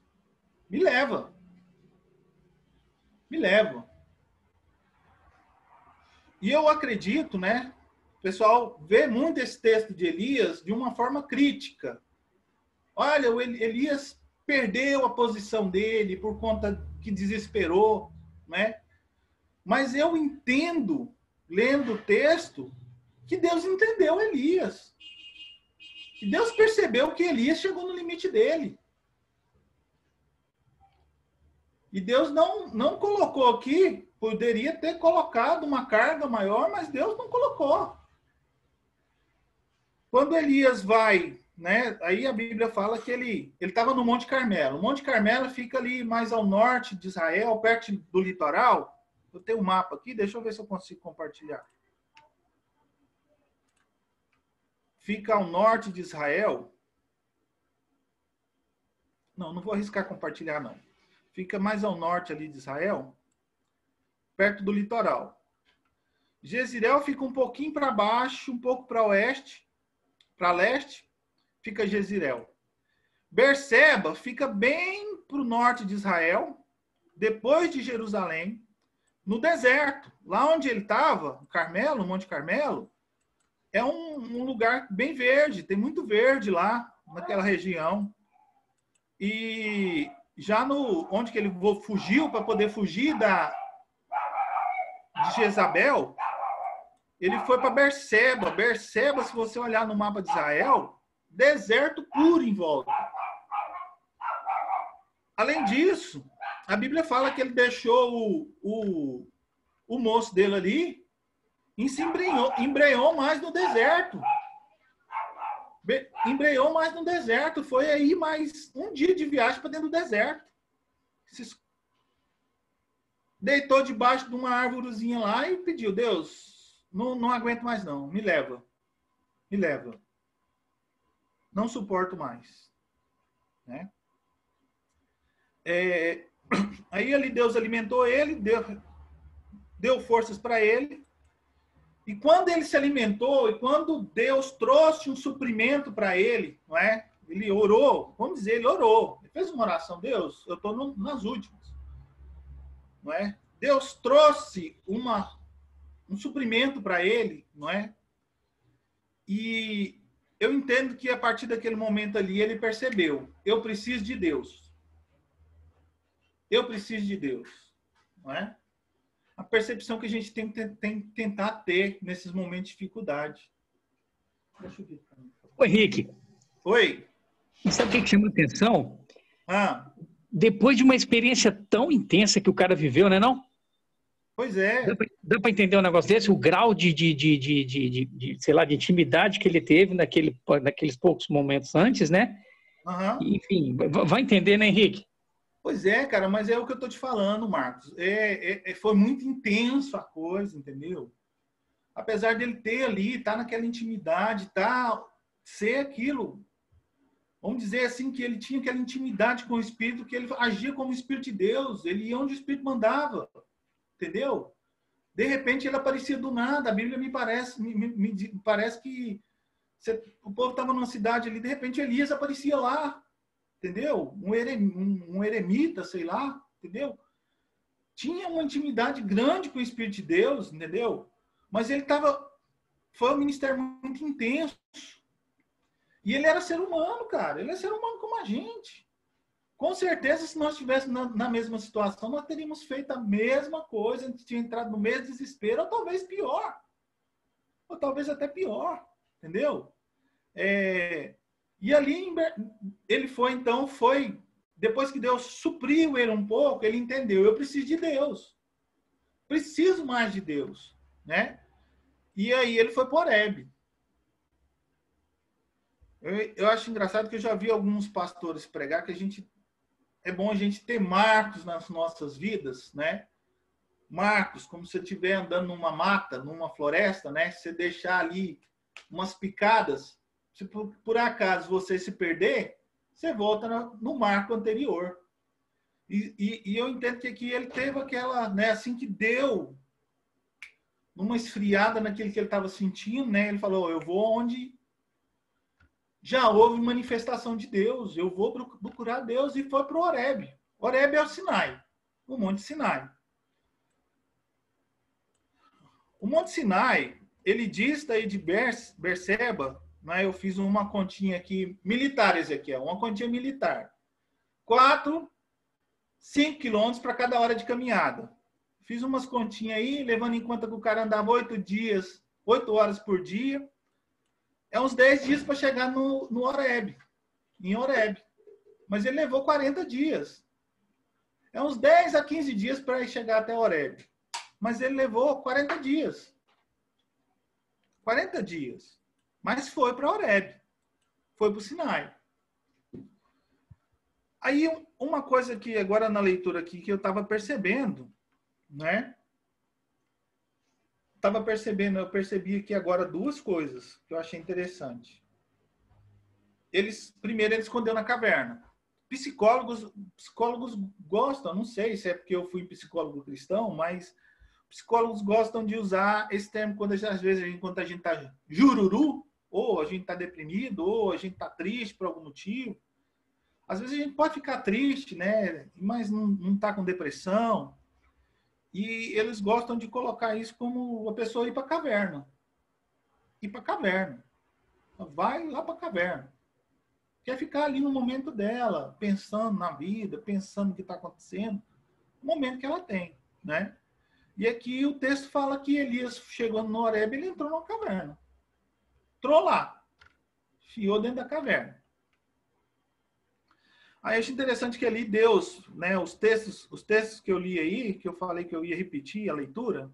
me leva. Me leva. E eu acredito, né? O pessoal vê muito esse texto de Elias de uma forma crítica. Olha, o Elias perdeu a posição dele por conta que desesperou, né? Mas eu entendo, lendo o texto, que Deus entendeu Elias. Que Deus percebeu que Elias chegou no limite dele. E Deus não colocou aqui, poderia ter colocado uma carga maior, mas Deus não colocou. Quando Elias vai, né, aí a Bíblia fala que ele estava no Monte Carmelo. O Monte Carmelo fica ali mais ao norte de Israel, perto do litoral. Eu tenho um mapa aqui, deixa eu ver se eu consigo compartilhar. Fica ao norte de Israel. Não vou arriscar compartilhar, não. Fica mais ao norte ali de Israel, perto do litoral. Jezreel fica um pouquinho para baixo, um pouco para oeste, para leste, fica Jezreel. Berseba fica bem para o norte de Israel, depois de Jerusalém, no deserto. Lá onde ele estava, Carmelo, Monte Carmelo, é um lugar bem verde, tem muito verde lá, naquela região. E já onde que ele fugiu, para poder fugir de Jezabel, ele foi para Berseba. Berseba, se você olhar no mapa de Israel, deserto puro em volta. Além disso, a Bíblia fala que ele deixou o moço dele ali e se embrenhou mais no deserto. embreou mais no deserto. Foi aí mais um dia de viagem para dentro do deserto. Deitou debaixo de uma árvorezinha lá e pediu: Deus, não aguento mais não, me leva. Me leva. Não suporto mais. Né? Aí ali Deus alimentou ele, deu forças para ele. E quando ele se alimentou, e quando Deus trouxe um suprimento para ele, não é? Ele orou, vamos dizer, ele orou. Ele fez uma oração: Deus, eu estou nas últimas. Não é? Deus trouxe um suprimento para ele, não é? E eu entendo que a partir daquele momento ali ele percebeu: eu preciso de Deus. Eu preciso de Deus, não é? A percepção que a gente tem que tentar ter nesses momentos de dificuldade. Deixa eu ver. Ô, Henrique. Oi. Sabe o que chama atenção? Depois de uma experiência tão intensa que o cara viveu, né, não? Pois é. Dá para entender um negócio desse? O grau sei lá, de intimidade que ele teve naqueles poucos momentos antes, né? Enfim, vai entender, né, Henrique? Pois é, cara, mas é o que eu tô te falando, Marcos. Foi muito intenso a coisa, entendeu? Apesar dele ter ali, estar naquela intimidade, ser aquilo. Vamos dizer assim, que ele tinha aquela intimidade com o Espírito, que ele agia como o Espírito de Deus. Ele ia onde o Espírito mandava. Entendeu? De repente ele aparecia do nada. A Bíblia me parece que o povo estava numa cidade ali, de repente Elias aparecia lá. Entendeu? Um eremita, sei lá, entendeu? Tinha uma intimidade grande com o Espírito de Deus, entendeu? Mas foi um ministério muito intenso. E ele era ser humano, cara. Ele é ser humano como a gente. Com certeza, se nós estivéssemos na mesma situação, nós teríamos feito a mesma coisa, a gente tinha entrado no mesmo desespero, ou talvez pior. Ou talvez até pior, entendeu? E ali ele foi, depois que Deus supriu ele um pouco, ele entendeu: eu preciso de Deus. Preciso mais de Deus, né? E aí ele foi para Horebe. Eu acho engraçado que eu já vi alguns pastores pregar que é bom a gente ter marcos nas nossas vidas, né? Marcos, como se você estiver andando numa mata, numa floresta, né? Você deixar ali umas picadas. Se por acaso você se perder, você volta no marco anterior. E eu entendo que aqui ele teve aquela, né, assim que deu uma esfriada naquilo que ele estava sentindo, né? Ele falou: eu vou onde já houve manifestação de Deus, eu vou procurar Deus, e foi para o Horebe. Horebe é o Sinai, o Monte Sinai. O Monte Sinai, ele dista aí de Berseba. Eu fiz uma continha aqui, militar, Ezequiel, uma continha militar. 5 quilômetros para cada hora de caminhada. Fiz umas continhas aí, levando em conta que o cara andava 8 horas por dia. É uns 10 dias para chegar no Horebe, em Horebe. Mas ele levou 40 dias. É uns 10 a 15 dias para chegar até Horebe. Mas ele levou 40 dias. 40 dias. Mas foi para Horebe. Foi para o Sinai. Aí, uma coisa que agora na leitura aqui que eu estava percebendo, né? Eu percebi aqui agora duas coisas que eu achei interessante. Primeiro, ele escondeu na caverna. Psicólogos gostam, não sei se é porque eu fui psicólogo cristão, mas psicólogos gostam de usar esse termo quando às vezes enquanto a gente está jururu, ou a gente está deprimido, ou a gente está triste por algum motivo. Às vezes a gente pode ficar triste, né? Mas não está com depressão. E eles gostam de colocar isso como a pessoa ir para a caverna. Ir para a caverna. Vai lá para a caverna. Quer ficar ali no momento dela, pensando na vida, pensando no que está acontecendo. O momento que ela tem, né? E aqui o texto fala que Elias, chegando no Horebe, ele entrou numa caverna. Entrou lá. Fiou dentro da caverna. Aí acho interessante que ali Deus, né, os textos que eu li aí, que eu falei que eu ia repetir a leitura,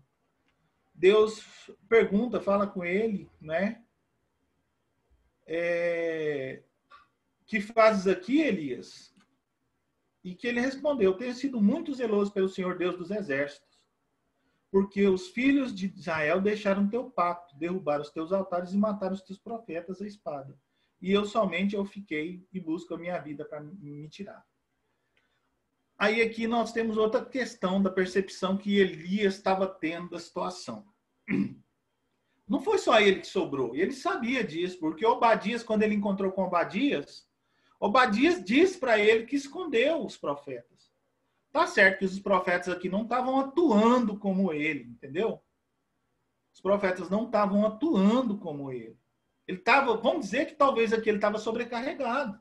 Deus pergunta, fala com ele, né? que fazes aqui, Elias? E que ele respondeu: tenho sido muito zeloso pelo Senhor Deus dos exércitos, porque os filhos de Israel deixaram teu pacto, derrubaram os teus altares e mataram os teus profetas à espada. E eu fiquei e busco a minha vida para me tirar. Aí aqui nós temos outra questão da percepção que Elias estava tendo da situação. Não foi só ele que sobrou, ele sabia disso, porque Obadias, quando ele encontrou com Obadias disse para ele que escondeu os profetas. Tá certo que os profetas aqui não estavam atuando como ele, entendeu? Os profetas não estavam atuando como ele. Ele estava, vamos dizer que talvez aqui ele estava sobrecarregado.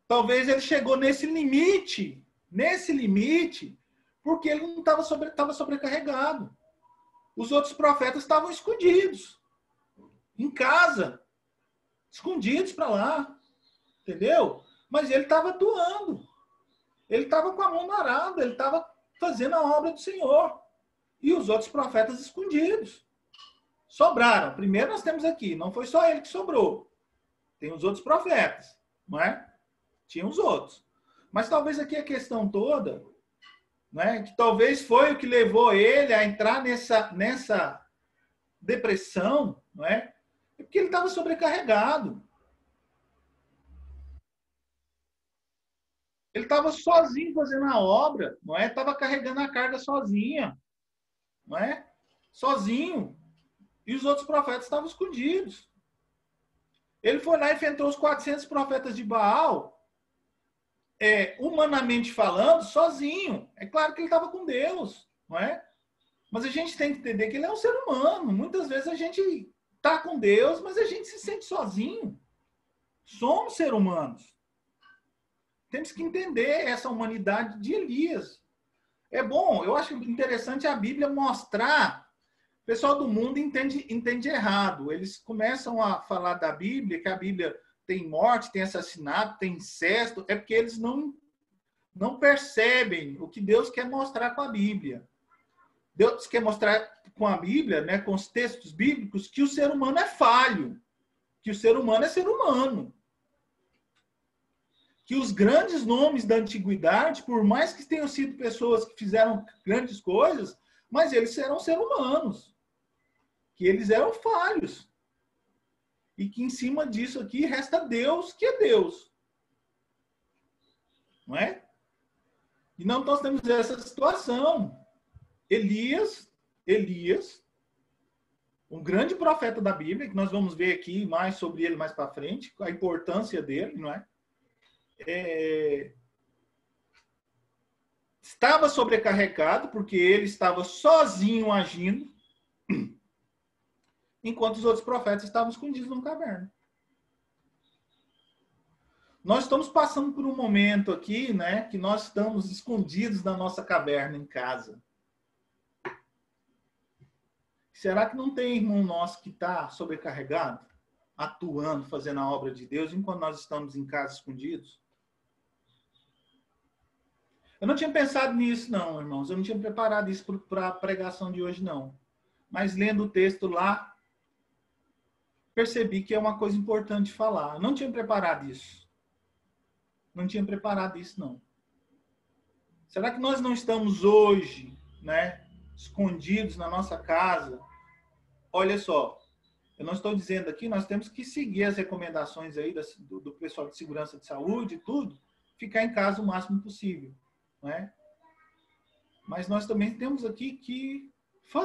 Talvez ele chegou nesse limite, porque ele não estava sobrecarregado. Os outros profetas estavam escondidos, em casa, escondidos para lá, entendeu? Mas ele estava atuando. Ele estava com a mão na arada, ele estava fazendo a obra do Senhor. E os outros profetas escondidos. Sobraram. Primeiro nós temos aqui, não foi só ele que sobrou. Tem os outros profetas, não é? Tinha os outros. Mas talvez aqui a questão toda, né, que talvez foi o que levou ele a entrar nessa depressão, não é? É porque ele estava sobrecarregado. Ele estava sozinho fazendo a obra, não é? Estava carregando a carga sozinha, não é? Sozinho. E os outros profetas estavam escondidos. Ele foi lá e enfrentou os 400 profetas de Baal, humanamente falando, sozinho. É claro que ele estava com Deus, não é? Mas a gente tem que entender que ele é um ser humano. Muitas vezes a gente está com Deus, mas a gente se sente sozinho. Somos seres humanos. Temos que entender essa humanidade de Elias. É bom, eu acho interessante a Bíblia mostrar. O pessoal do mundo entende errado. Eles começam a falar da Bíblia, que a Bíblia tem morte, tem assassinato, tem incesto. É porque eles não percebem o que Deus quer mostrar com a Bíblia. Deus quer mostrar com a Bíblia, né, com os textos bíblicos, que o ser humano é falho. Que o ser humano é ser humano. Que os grandes nomes da antiguidade, por mais que tenham sido pessoas que fizeram grandes coisas, mas eles eram seres humanos. Que eles eram falhos. E que em cima disso aqui resta Deus, que é Deus. Não é? E não nós temos essa situação. Elias, um grande profeta da Bíblia, que nós vamos ver aqui mais sobre ele mais para frente, a importância dele, não é? Estava sobrecarregado, porque ele estava sozinho agindo, enquanto os outros profetas estavam escondidos numa caverna. Nós estamos passando por um momento aqui, né, que nós estamos escondidos na nossa caverna em casa. Será que não tem irmão nosso que está sobrecarregado, atuando, fazendo a obra de Deus, enquanto nós estamos em casa escondidos? Eu não tinha pensado nisso, não, irmãos. Eu não tinha preparado isso para a pregação de hoje, não. Mas lendo o texto lá, percebi que é uma coisa importante falar. Eu não tinha preparado isso. Não tinha preparado isso, não. Será que nós não estamos hoje, né, escondidos na nossa casa? Olha só, eu não estou dizendo aqui, nós temos que seguir as recomendações aí do pessoal de segurança de saúde e tudo, ficar em casa o máximo possível. Né? Mas nós também temos aqui que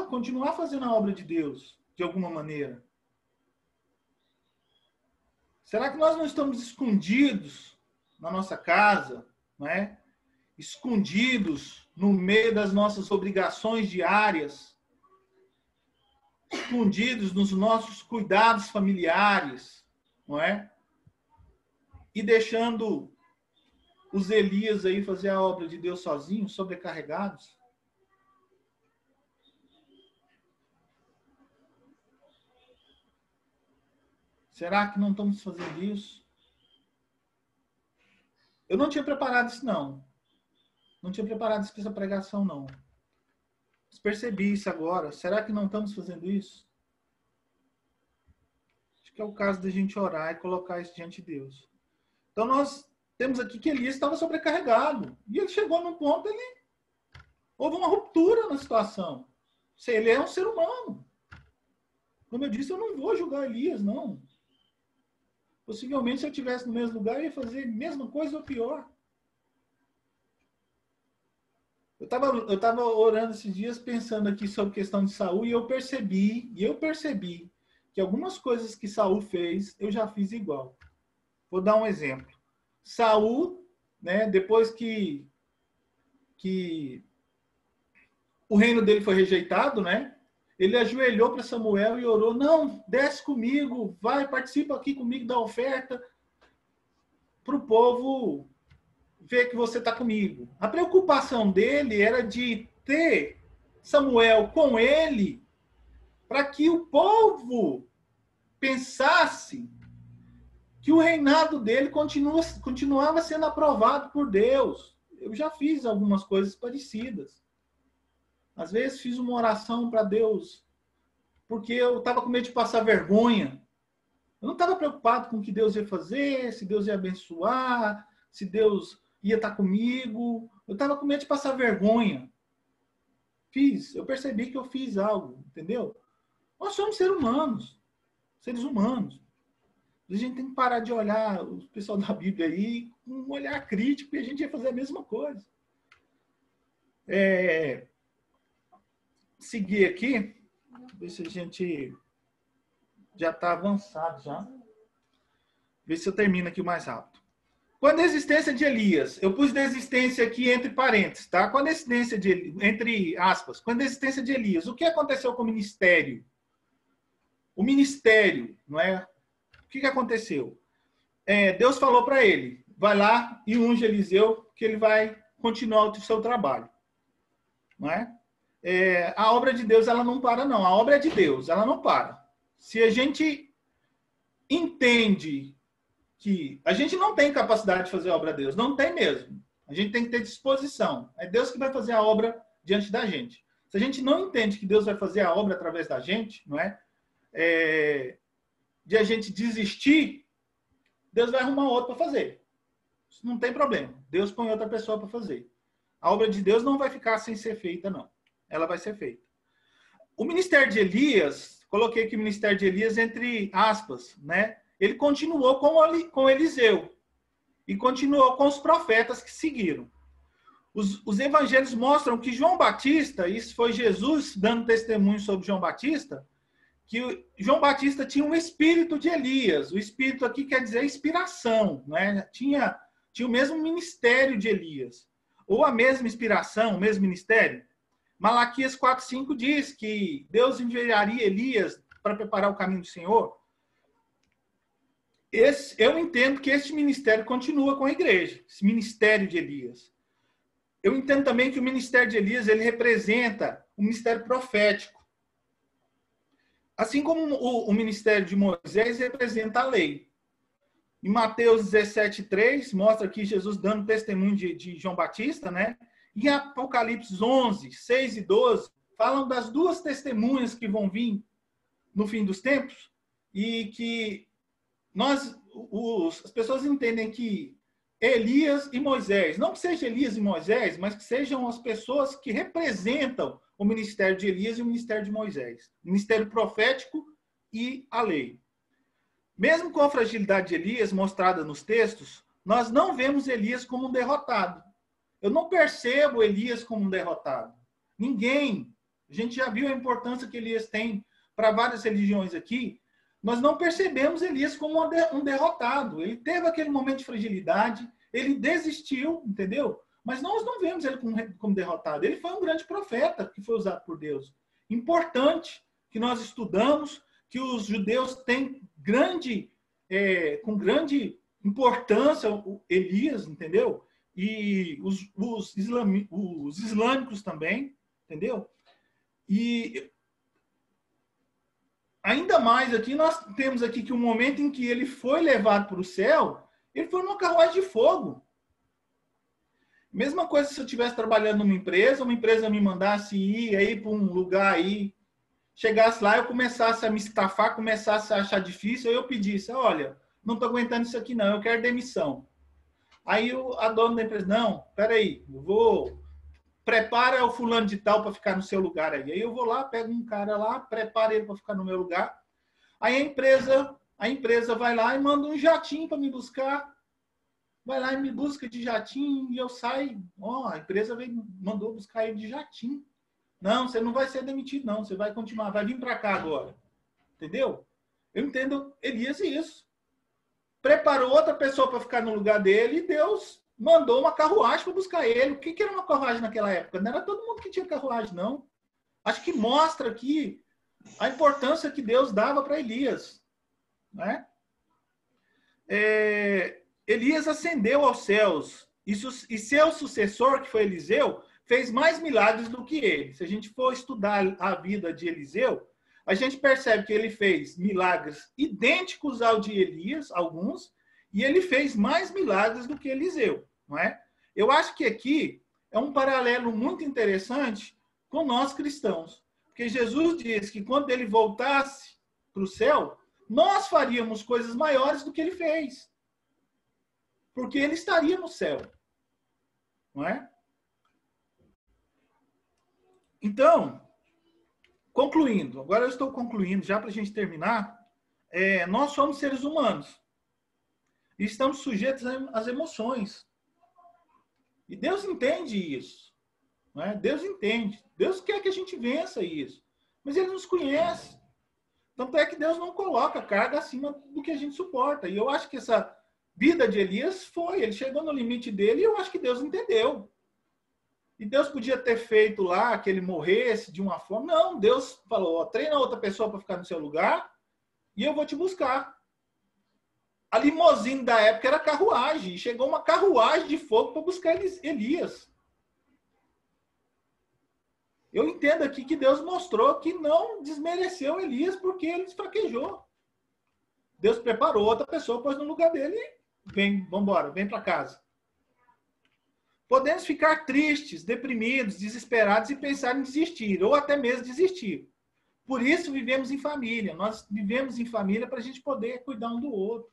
continuar fazendo a obra de Deus, de alguma maneira. Será que nós não estamos escondidos na nossa casa, né? Escondidos no meio das nossas obrigações diárias, escondidos nos nossos cuidados familiares, não é? E deixando os Elias aí fazer a obra de Deus sozinhos, sobrecarregados? Será que não estamos fazendo isso? Eu não tinha preparado isso, não. Não tinha preparado isso para essa pregação, não. Mas percebi isso agora. Será que não estamos fazendo isso? Acho que é o caso da gente orar e colocar isso diante de Deus. Então nós temos aqui que Elias estava sobrecarregado. E ele chegou num ponto, houve uma ruptura na situação. Se ele é um ser humano. Como eu disse, eu não vou julgar Elias, não. Possivelmente, se eu estivesse no mesmo lugar, eu ia fazer a mesma coisa ou pior. Eu estava orando esses dias, pensando aqui sobre questão de Saul, e eu percebi que algumas coisas que Saul fez, eu já fiz igual. Vou dar um exemplo. Saul, né, depois que o reino dele foi rejeitado, né? Ele ajoelhou para Samuel e orou: não, desce comigo, vai, participa aqui comigo da oferta, para o povo ver que você está comigo. A preocupação dele era de ter Samuel com ele, para que o povo pensasse que o reinado dele continuava sendo aprovado por Deus. Eu já fiz algumas coisas parecidas. Às vezes fiz uma oração para Deus, porque eu estava com medo de passar vergonha. Eu não estava preocupado com o que Deus ia fazer, se Deus ia abençoar, se Deus ia estar comigo. Eu estava com medo de passar vergonha. Eu percebi que eu fiz algo, entendeu? Nós somos seres humanos. A gente tem que parar de olhar o pessoal da Bíblia aí com um olhar crítico, e a gente ia fazer a mesma coisa. Seguir aqui, ver se a gente já está avançado já. Ver se eu termino aqui o mais rápido. Com a desistência de Elias, eu pus desistência aqui entre parênteses, tá? Com a desistência entre aspas, com a desistência de Elias, o que aconteceu com o ministério? O ministério, não é? O que aconteceu? Deus falou para ele: vai lá e unge Eliseu, que ele vai continuar o seu trabalho, não é? A obra de Deus, ela não para, não. A obra é de Deus, ela não para. Se a gente entende que a gente não tem capacidade de fazer a obra de Deus, não tem mesmo. A gente tem que ter disposição. É Deus que vai fazer a obra diante da gente. Se a gente não entende que Deus vai fazer a obra através da gente, não é? De a gente desistir, Deus vai arrumar outro para fazer. Isso não tem problema. Deus põe outra pessoa para fazer. A obra de Deus não vai ficar sem ser feita, não. Ela vai ser feita. O ministério de Elias, coloquei aqui o ministério de Elias entre aspas, né? Ele continuou com Eliseu e continuou com os profetas que seguiram. Os evangelhos mostram que João Batista, isso foi Jesus dando testemunho sobre João Batista, que João Batista tinha um espírito de Elias. O espírito aqui quer dizer inspiração, né? Tinha o mesmo ministério de Elias. Ou a mesma inspiração, o mesmo ministério. Malaquias 4:5 diz que Deus enviaria Elias para preparar o caminho do Senhor. Eu entendo que esse ministério continua com a igreja, esse ministério de Elias. Eu entendo também que o ministério de Elias, ele representa o ministério profético. Assim como o ministério de Moisés representa a lei. Em Mateus 17:3, mostra aqui Jesus dando testemunho de João Batista, né? Em Apocalipse 11:6 e 12, falam das duas testemunhas que vão vir no fim dos tempos, e que as pessoas entendem que Elias e Moisés, não que seja Elias e Moisés, mas que sejam as pessoas que representam o ministério de Elias e o ministério de Moisés, o ministério profético e a lei. Mesmo com a fragilidade de Elias mostrada nos textos, nós não vemos Elias como um derrotado. Eu não percebo Elias como um derrotado. Ninguém. A gente já viu a importância que Elias tem para várias religiões aqui. Nós não percebemos Elias como um derrotado. Ele teve aquele momento de fragilidade, ele desistiu, entendeu? Mas nós não vemos ele como derrotado. Ele foi um grande profeta que foi usado por Deus. Importante que nós estudamos, que os judeus têm com grande importância Elias, entendeu? E os islâmicos também, entendeu? E ainda mais aqui, nós temos aqui que o momento em que ele foi levado para o céu, ele foi numa carruagem de fogo. Mesma coisa se eu estivesse trabalhando numa empresa me mandasse ir aí para um lugar aí chegasse lá, eu começasse a me estafar, começasse a achar difícil, aí eu pedisse, olha, não estou aguentando isso aqui não, eu quero demissão. Aí a dona da empresa, não, peraí, prepara o fulano de tal para ficar no seu lugar aí. Aí eu vou lá, pego um cara lá, preparo ele para ficar no meu lugar. Aí a empresa vai lá e manda um jatinho para me buscar. Vai lá e me busca de jatinho e eu saio. A empresa mandou buscar ele de jatinho. Não, você não vai ser demitido não, você vai continuar, vai vir para cá agora. Entendeu? Eu entendo Elias isso. Preparou outra pessoa para ficar no lugar dele e Deus mandou uma carruagem para buscar ele. O que era uma carruagem naquela época? Não era todo mundo que tinha carruagem, não. Acho que mostra aqui a importância que Deus dava para Elias. Né? Elias ascendeu aos céus e seu sucessor, que foi Eliseu, fez mais milagres do que ele. Se a gente for estudar a vida de Eliseu, a gente percebe que ele fez milagres idênticos ao de Elias, alguns, e ele fez mais milagres do que Eliseu, não é? Eu acho que aqui é um paralelo muito interessante com nós cristãos, porque Jesus disse que quando ele voltasse para o céu, nós faríamos coisas maiores do que ele fez, porque ele estaria no céu, não é? Então, concluindo, agora eu estou concluindo, já para a gente terminar, nós somos seres humanos e estamos sujeitos às emoções. E Deus entende isso. Não é? Deus entende. Deus quer que a gente vença isso. Mas Ele nos conhece. Tanto é que Deus não coloca carga acima do que a gente suporta. E eu acho que essa vida de Elias ele chegou no limite dele e eu acho que Deus entendeu. E Deus podia ter feito lá que ele morresse de uma forma. Não, Deus falou, treina outra pessoa para ficar no seu lugar e eu vou te buscar. A limusine da época era carruagem. E chegou uma carruagem de fogo para buscar Elias. Eu entendo aqui que Deus mostrou que não desmereceu Elias porque ele fraquejou. Deus preparou outra pessoa, pôs no lugar dele e vamos embora, vem para casa. Podemos ficar tristes, deprimidos, desesperados e pensar em desistir, ou até mesmo desistir. Por isso vivemos em família. Nós vivemos em família para a gente poder cuidar um do outro.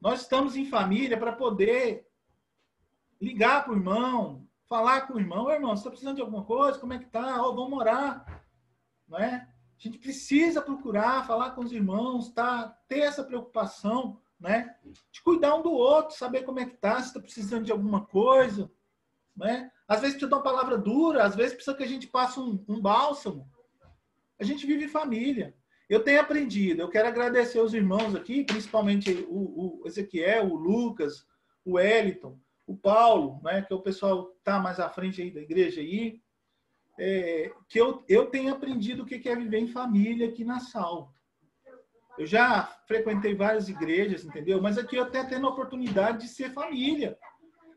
Nós estamos em família para poder ligar para o irmão, falar com o irmão. Irmão, você está precisando de alguma coisa? Como é que está? Vamos orar. Não é? A gente precisa procurar falar com os irmãos, ter essa preocupação, né? De cuidar um do outro, saber como é que está, se está precisando de alguma coisa. Né? Às vezes precisa de uma palavra dura, às vezes precisa que a gente passe um bálsamo. A gente vive em família. Eu tenho aprendido, eu quero agradecer os irmãos aqui, principalmente o Ezequiel, o Lucas, o Wellington, o Paulo, né, que é o pessoal que está mais à frente aí da igreja aí, que eu tenho aprendido o que é viver em família aqui na Sal. Eu já frequentei várias igrejas, entendeu? Mas aqui eu até tendo a oportunidade de ser família,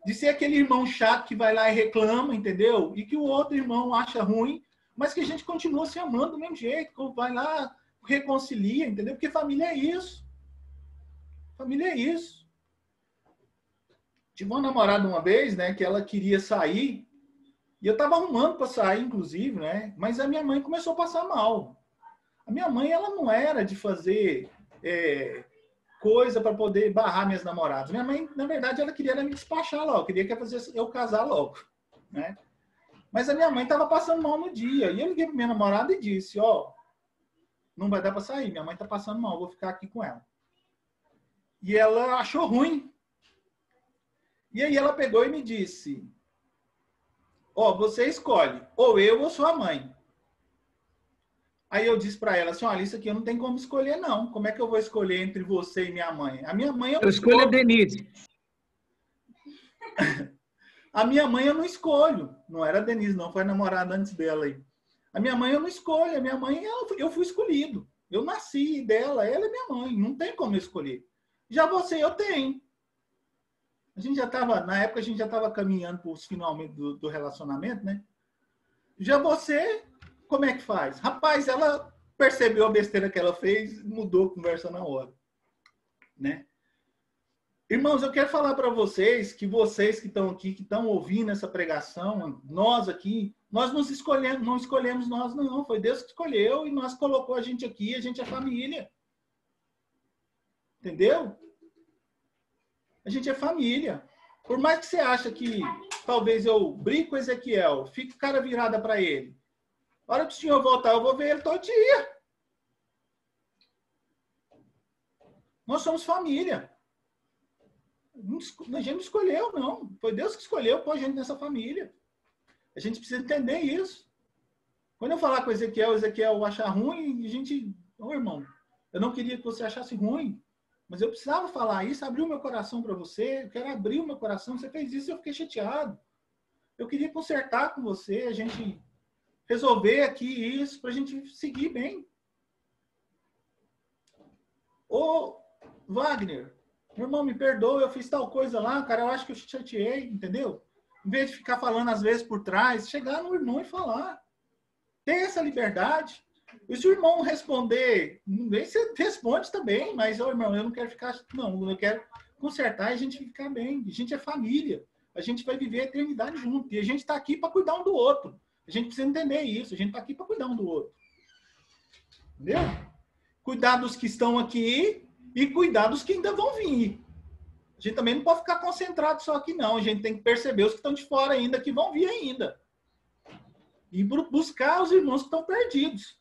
de ser aquele irmão chato que vai lá e reclama, entendeu? E que o outro irmão acha ruim, mas que a gente continua se amando do mesmo jeito, vai lá, reconcilia, entendeu? Porque família é isso. Família é isso. Tive uma namorada uma vez, né, que ela queria sair, e eu estava arrumando para sair, inclusive, né, mas a minha mãe começou a passar mal. A minha mãe, ela não era de fazer coisa para poder barrar minhas namoradas. Minha mãe, na verdade, ela queria me despachar logo, queria que eu casar logo, né? Mas a minha mãe estava passando mal no dia, e eu liguei para minha namorada e disse, não vai dar para sair, minha mãe está passando mal, vou ficar aqui com ela. E ela achou ruim. E aí ela pegou e me disse, você escolhe, ou eu ou sua mãe. Aí eu disse para ela assim, olha, isso aqui eu não tenho como escolher não. Como é que eu vou escolher entre você e minha mãe? A minha mãe... Eu escolho a Denise. A minha mãe eu não escolho. Não era a Denise, não, foi a namorada antes dela aí. A minha mãe eu não escolho, a minha mãe eu fui escolhido. Eu nasci dela, ela é minha mãe, não tem como eu escolher. Já você, eu tenho. A gente já estava, na época a gente já estava caminhando para os finalmente do relacionamento, né? Já você, como é que faz? Rapaz, ela percebeu a besteira que ela fez, mudou a conversa na hora, né? Irmãos, eu quero falar para vocês que estão aqui, que estão ouvindo essa pregação, nós aqui Nós não escolhemos nós, não. Foi Deus que escolheu e nós colocou a gente aqui, a gente é família. Entendeu? A gente é família. Por mais que você ache que talvez eu brigue com Ezequiel, fique cara virada para ele. A hora que o senhor voltar, eu vou ver ele todo dia. Nós somos família. A gente não escolheu, não. Foi Deus que escolheu pôr a gente nessa família. A gente precisa entender isso. Quando eu falar com o Ezequiel achar ruim, a gente... Ô, irmão, eu não queria que você achasse ruim, mas eu precisava falar isso, abrir o meu coração para você. Eu quero abrir o meu coração. Você fez isso e eu fiquei chateado. Eu queria consertar com você, a gente resolver aqui isso, para a gente seguir bem. Ô, Wagner, meu irmão, me perdoa, eu fiz tal coisa lá, cara, eu acho que eu te chateei, entendeu? Em vez de ficar falando às vezes por trás, chegar no irmão e falar. Ter essa liberdade. E se o irmão responder, você responde também, mas, ô, irmão, eu não quero ficar... Não, eu quero consertar e a gente ficar bem. A gente é família. A gente vai viver a eternidade junto. E a gente está aqui para cuidar um do outro. A gente precisa entender isso. A gente está aqui para cuidar um do outro. Entendeu? Cuidar dos que estão aqui e cuidar dos que ainda vão vir. A gente também não pode ficar concentrado só aqui, não. A gente tem que perceber os que estão de fora ainda, que vão vir ainda. E buscar os irmãos que estão perdidos.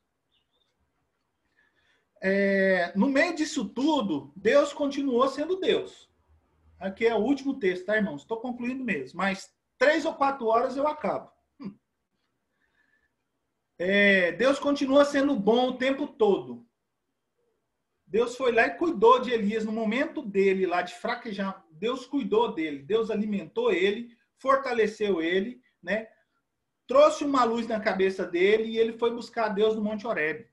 No meio disso tudo, Deus continuou sendo Deus. Aqui é o último texto, tá, irmãos? Estou concluindo mesmo. Mas 3 ou 4 horas eu acabo. Deus continua sendo bom o tempo todo. Deus foi lá e cuidou de Elias no momento dele lá de fraquejar. Deus cuidou dele. Deus alimentou ele, fortaleceu ele, né? Trouxe uma luz na cabeça dele e ele foi buscar Deus no Monte Horebe.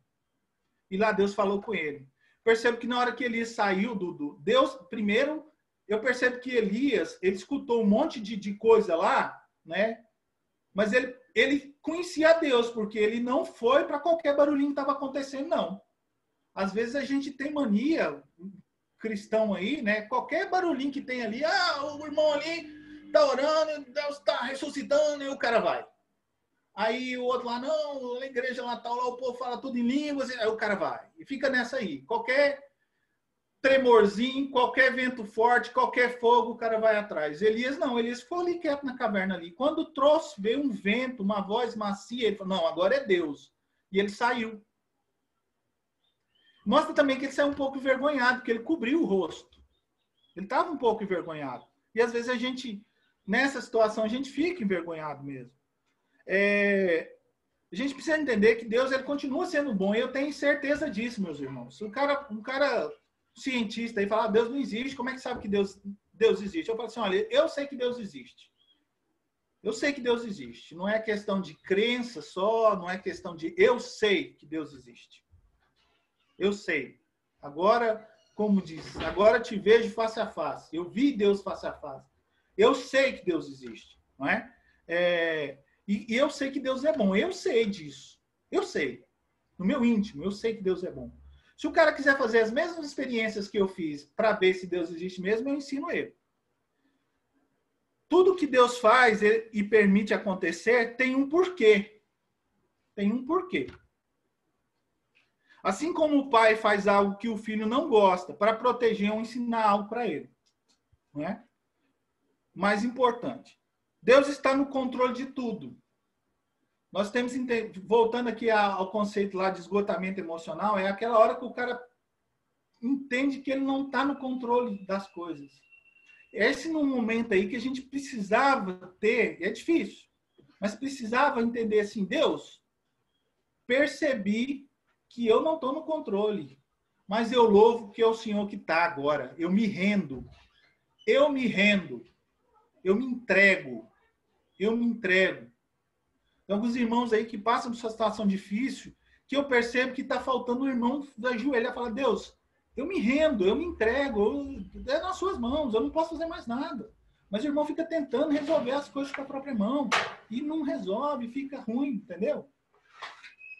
E lá Deus falou com ele. Percebo que na hora que Elias saiu Deus, primeiro, eu percebo que Elias, ele escutou um monte de coisa lá, né? Mas ele conhecia Deus, porque ele não foi para qualquer barulhinho que estava acontecendo, não. Às vezes a gente tem mania, cristão aí, né? Qualquer barulhinho que tem ali, o irmão ali está orando, Deus está ressuscitando, e o cara vai. Aí o outro lá, não, a igreja lá tal, lá o povo fala tudo em línguas, aí o cara vai. E fica nessa aí. Qualquer tremorzinho, qualquer vento forte, qualquer fogo, o cara vai atrás. Elias não, Elias ficou ali quieto na caverna ali. Quando veio um vento, uma voz macia, ele falou, não, agora é Deus. E ele saiu. Mostra também que ele saiu um pouco envergonhado, porque ele cobriu o rosto. Ele estava um pouco envergonhado. E às vezes a gente, nessa situação, a gente fica envergonhado mesmo. A gente precisa entender que Deus ele continua sendo bom. E eu tenho certeza disso, meus irmãos. Se um cara cientista aí falar, Deus não existe, como é que sabe que Deus existe? Eu falo assim, olha, eu sei que Deus existe. Eu sei que Deus existe. Não é questão de crença só, não é questão de eu sei que Deus existe. Eu sei. Agora, como diz, agora te vejo face a face. Eu vi Deus face a face. Eu sei que Deus existe, não é? E eu sei que Deus é bom. Eu sei disso. Eu sei. No meu íntimo, eu sei que Deus é bom. Se o cara quiser fazer as mesmas experiências que eu fiz para ver se Deus existe mesmo, eu ensino ele. Tudo que Deus faz e permite acontecer tem um porquê. Tem um porquê. Assim como o pai faz algo que o filho não gosta para proteger ou ensinar algo para ele. Não é? Mais importante. Deus está no controle de tudo. Nós temos, voltando aqui ao conceito lá de esgotamento emocional, é aquela hora que o cara entende que ele não está no controle das coisas. Esse no momento aí que a gente precisava ter, é difícil, mas precisava entender assim, Deus, percebi que eu não estou no controle, mas eu louvo que é o Senhor que está agora. Eu me rendo. Eu me rendo. Eu me entrego. Eu me entrego. Tem alguns irmãos aí que passam por essa situação difícil, que eu percebo que está faltando um irmão da joelha e falar, Deus, eu me rendo, eu me entrego, é nas suas mãos, eu não posso fazer mais nada. Mas o irmão fica tentando resolver as coisas com a própria mão, e não resolve, fica ruim, entendeu?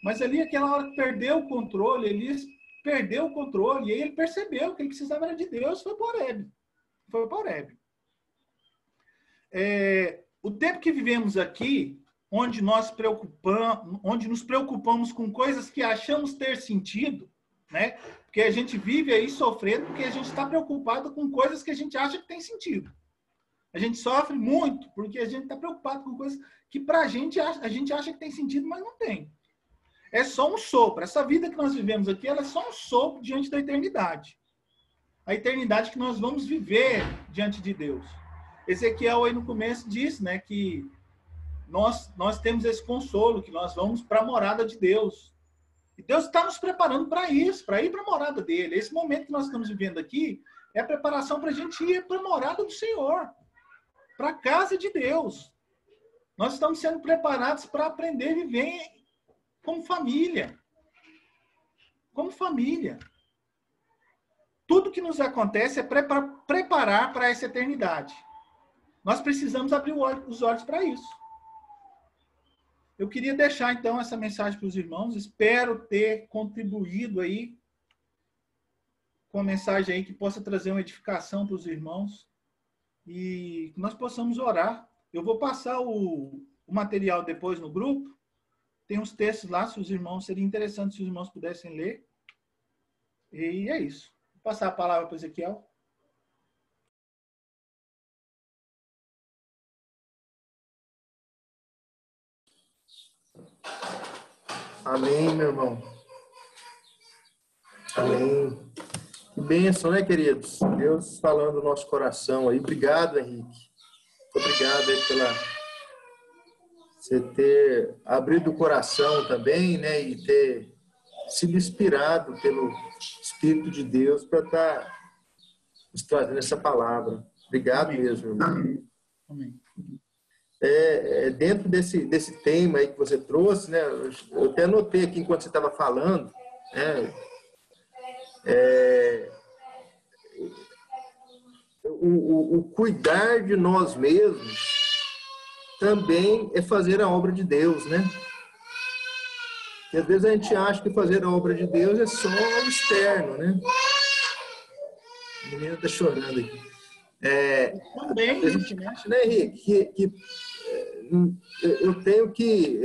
Mas ali, aquela hora que perdeu o controle, Elias perdeu o controle, e aí ele percebeu que ele precisava era de Deus, foi para Horebe. Foi para Horebe. O tempo que vivemos aqui, onde onde nos preocupamos com coisas que achamos ter sentido, né? Porque a gente vive aí sofrendo porque a gente está preocupado com coisas que a gente acha que tem sentido. A gente sofre muito porque a gente está preocupado com coisas que para a gente acha que tem sentido, mas não tem. É só um sopro. Essa vida que nós vivemos aqui, ela é só um sopro diante da eternidade. A eternidade que nós vamos viver diante de Deus. Ezequiel aí no começo disse, né, que nós temos esse consolo, que nós vamos para a morada de Deus. E Deus está nos preparando para isso, para ir para a morada dele. Esse momento que nós estamos vivendo aqui é a preparação para a gente ir para a morada do Senhor, para a casa de Deus. Nós estamos sendo preparados para aprender a viver como família. Como família. Tudo que nos acontece é preparar para essa eternidade. Nós precisamos abrir os olhos para isso. Eu queria deixar, então, essa mensagem para os irmãos. Espero ter contribuído aí com uma mensagem aí que possa trazer uma edificação para os irmãos e que nós possamos orar. Eu vou passar o material depois no grupo. Tem uns textos lá, se os irmãos, seria interessante se os irmãos pudessem ler. E é isso. Vou passar a palavra para o Ezequiel. Amém, meu irmão. Amém. Que bênção, né, queridos? Deus falando no nosso coração aí. Obrigado, Henrique. Obrigado aí pela você ter abrido o coração também, né, e ter sido inspirado pelo Espírito de Deus para estar nos trazendo essa palavra. Obrigado mesmo, irmão. Amém. Dentro desse tema aí que você trouxe, né, eu até anotei aqui enquanto você estava falando, né, o cuidar de nós mesmos também é fazer a obra de Deus, né? E às vezes a gente acha que fazer a obra de Deus é só o externo, né? A menina está chorando aqui. Também, a gente acha, né, Henrique, que eu tenho que,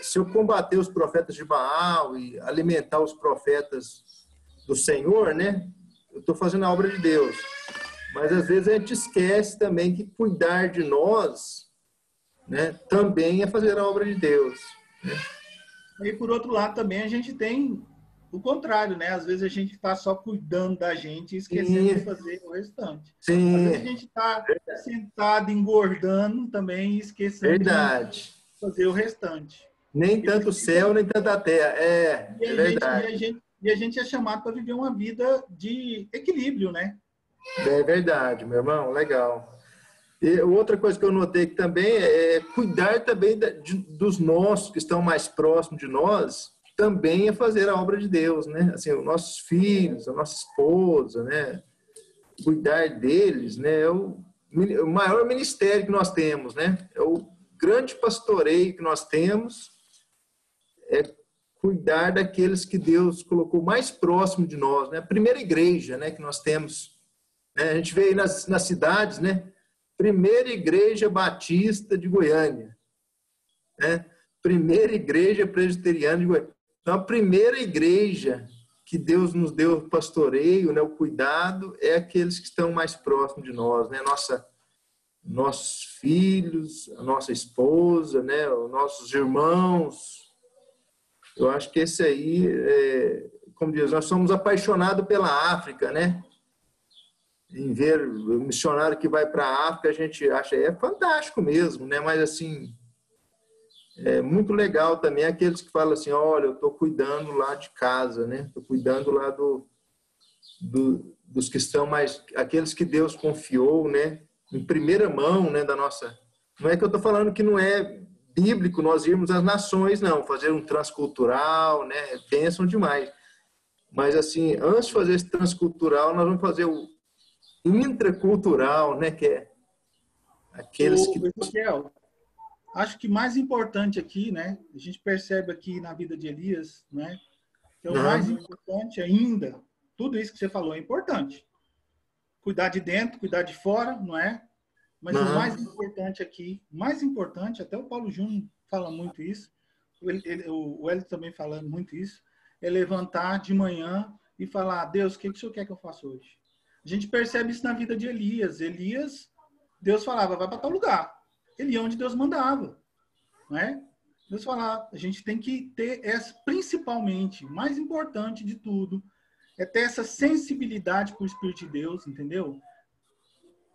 se eu combater os profetas de Baal e alimentar os profetas do Senhor, né? Eu estou fazendo a obra de Deus. Mas às vezes a gente esquece também que cuidar de nós, né, também é fazer a obra de Deus, né? E por outro lado também a gente tem o contrário, né? Às vezes a gente está só cuidando da gente e esquecendo de fazer o restante. Sim. Às vezes a gente está sentado engordando também e esquecendo de fazer o restante. Nem tanto o céu, nem tanto a terra. É verdade. E a gente é chamado para viver uma vida de equilíbrio, né? É verdade, meu irmão. Legal. E outra coisa que eu notei que também é cuidar também dos nossos que estão mais próximos de nós, também é fazer a obra de Deus, né? Assim, os nossos filhos, a nossa esposa, né? Cuidar deles, né? É o maior ministério que nós temos, né? É o grande pastoreio que nós temos, é cuidar daqueles que Deus colocou mais próximo de nós, né? A primeira igreja, né, que nós temos, né? A gente vê aí nas cidades, né? Primeira Igreja Batista de Goiânia, né? Primeira Igreja Presbiteriana de Goiânia. Então, a primeira igreja que Deus nos deu o pastoreio, né, o cuidado, é aqueles que estão mais próximos de nós, né? Nossos filhos, a nossa esposa, né? Os nossos irmãos. Eu acho que esse aí, como diz, nós somos apaixonados pela África, né? Em ver o missionário que vai para a África, a gente acha fantástico mesmo, né? Mas assim, é muito legal também aqueles que falam assim, olha, eu estou cuidando lá de casa, né? Estou cuidando lá dos que estão mais, aqueles que Deus confiou, né? Em primeira mão, né? Da nossa. Não é que eu estou falando que não é bíblico nós irmos às nações, não, fazer um transcultural, né? Pensam demais. Mas assim, antes de fazer esse transcultural, nós vamos fazer o intracultural, né? Que é aqueles que... Ezequiel, acho que mais importante aqui, né? A gente percebe aqui na vida de Elias, né? Que é o mais importante ainda. Tudo isso que você falou é importante. Cuidar de dentro, cuidar de fora, não é? Mas o mais importante aqui, mais importante, até o Paulo Júnior fala muito isso, o Hélio também falando muito isso, é levantar de manhã e falar, Deus, o que o Senhor quer que eu faça hoje? A gente percebe isso na vida de Elias. Elias, Deus falava, vai para tal lugar. Ele ia onde Deus mandava, não é? Deus falava, a gente tem que ter essa, principalmente, mais importante de tudo, é ter essa sensibilidade para o Espírito de Deus, entendeu?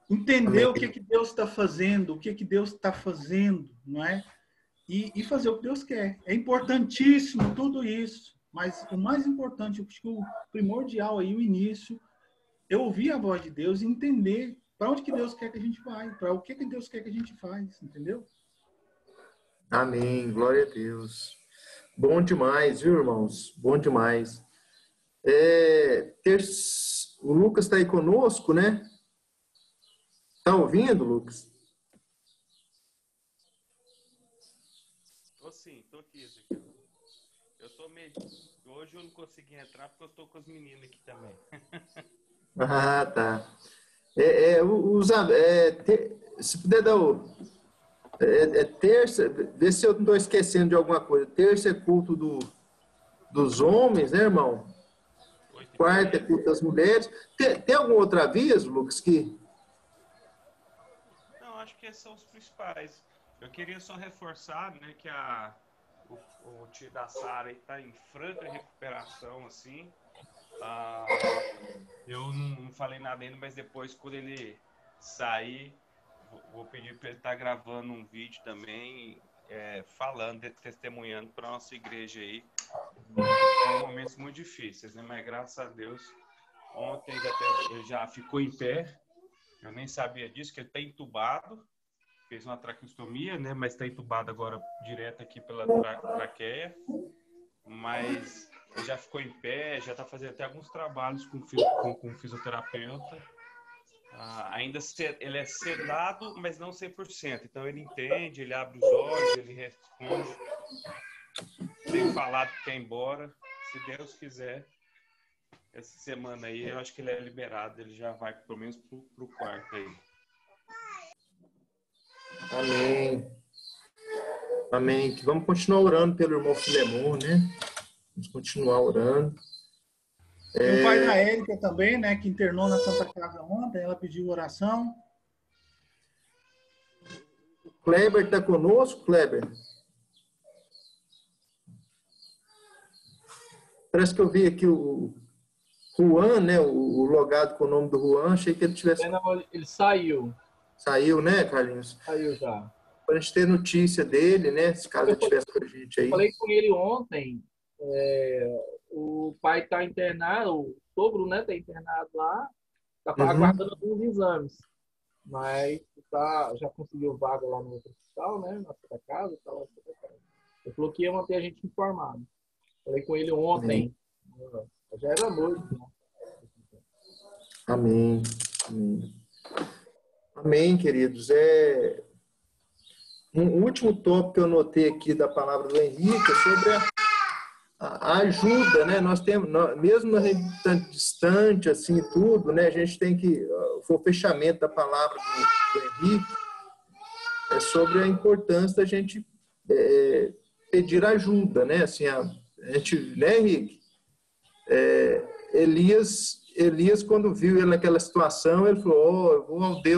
Entender o que Deus está fazendo, o que Deus está fazendo, não é? E fazer o que Deus quer. É importantíssimo tudo isso, mas o mais importante, acho que o primordial aí, o início, é ouvir a voz de Deus e entender para onde que Deus quer que a gente vai, para o que Deus quer que a gente faz, entendeu? Amém, glória a Deus. Bom demais, viu, irmãos? Bom demais. O Lucas está aí conosco, né? Está ouvindo, Lucas? Tô sim, tô aqui, Ezequiel. Eu tô meio... Hoje eu não consegui entrar porque eu tô com os meninos aqui também. Ah, tá. Se puder dar terça, vê se eu não estou esquecendo de alguma coisa. Terça é culto dos homens, né, irmão? Quarta é culto das mulheres. Tem algum outro aviso, Lucas, que... Não, acho que esses são os principais. Eu queria só reforçar, né, que o tio da Sara está em franca recuperação, assim. Eu não falei nada ainda, mas depois, quando ele sair, vou pedir para ele estar gravando um vídeo também, falando, testemunhando para a nossa igreja aí. São momentos muito difíceis, né? Mas graças a Deus, ontem ele já ficou em pé. Eu nem sabia disso, que ele está entubado. Fez uma traqueostomia, né? Mas está entubado agora direto aqui pela traqueia. Mas ele já ficou em pé, já está fazendo até alguns trabalhos com fisioterapeuta. Ele é sedado, mas não 100%. Então ele entende, ele abre os olhos, ele responde. Tem falado que quer ir embora. Se Deus quiser, essa semana aí, eu acho que ele é liberado. Ele já vai pelo menos pro quarto aí. Amém. Amém. Vamos continuar orando pelo irmão Filemon, né? Vamos continuar orando. Tem o pai da Érica também, né? Que internou na Santa Casa ontem. Ela pediu oração. O Kleber está conosco, Kleber? Parece que eu vi aqui o Juan, né? O logado com o nome do Juan. Achei que ele tivesse... Não, ele saiu. Saiu, né, Carlinhos? Saiu já. Para a gente ter notícia dele, né? Se caso ele estivesse com a gente aí. Falei com ele ontem. O pai está internado, o sogro, né? Está internado lá. Está aguardando alguns exames. Mas já conseguiu vaga lá no outro hospital, né? Na Santa Casa. Ele falou que ia manter a gente informado. Falei com ele ontem. Já era noite, né? Amém. Amém. Amém, queridos. Um último tópico que eu notei aqui da palavra do Henrique é sobre a ajuda, né? Nós temos, mesmo a gente estando distante, assim, tudo, né? A gente tem que... Foi o fechamento da palavra do Henrique, é sobre a importância da gente pedir ajuda, né? Assim, a gente, né, Henrique? Elias, quando viu ele naquela situação, ele falou, eu vou ao Deus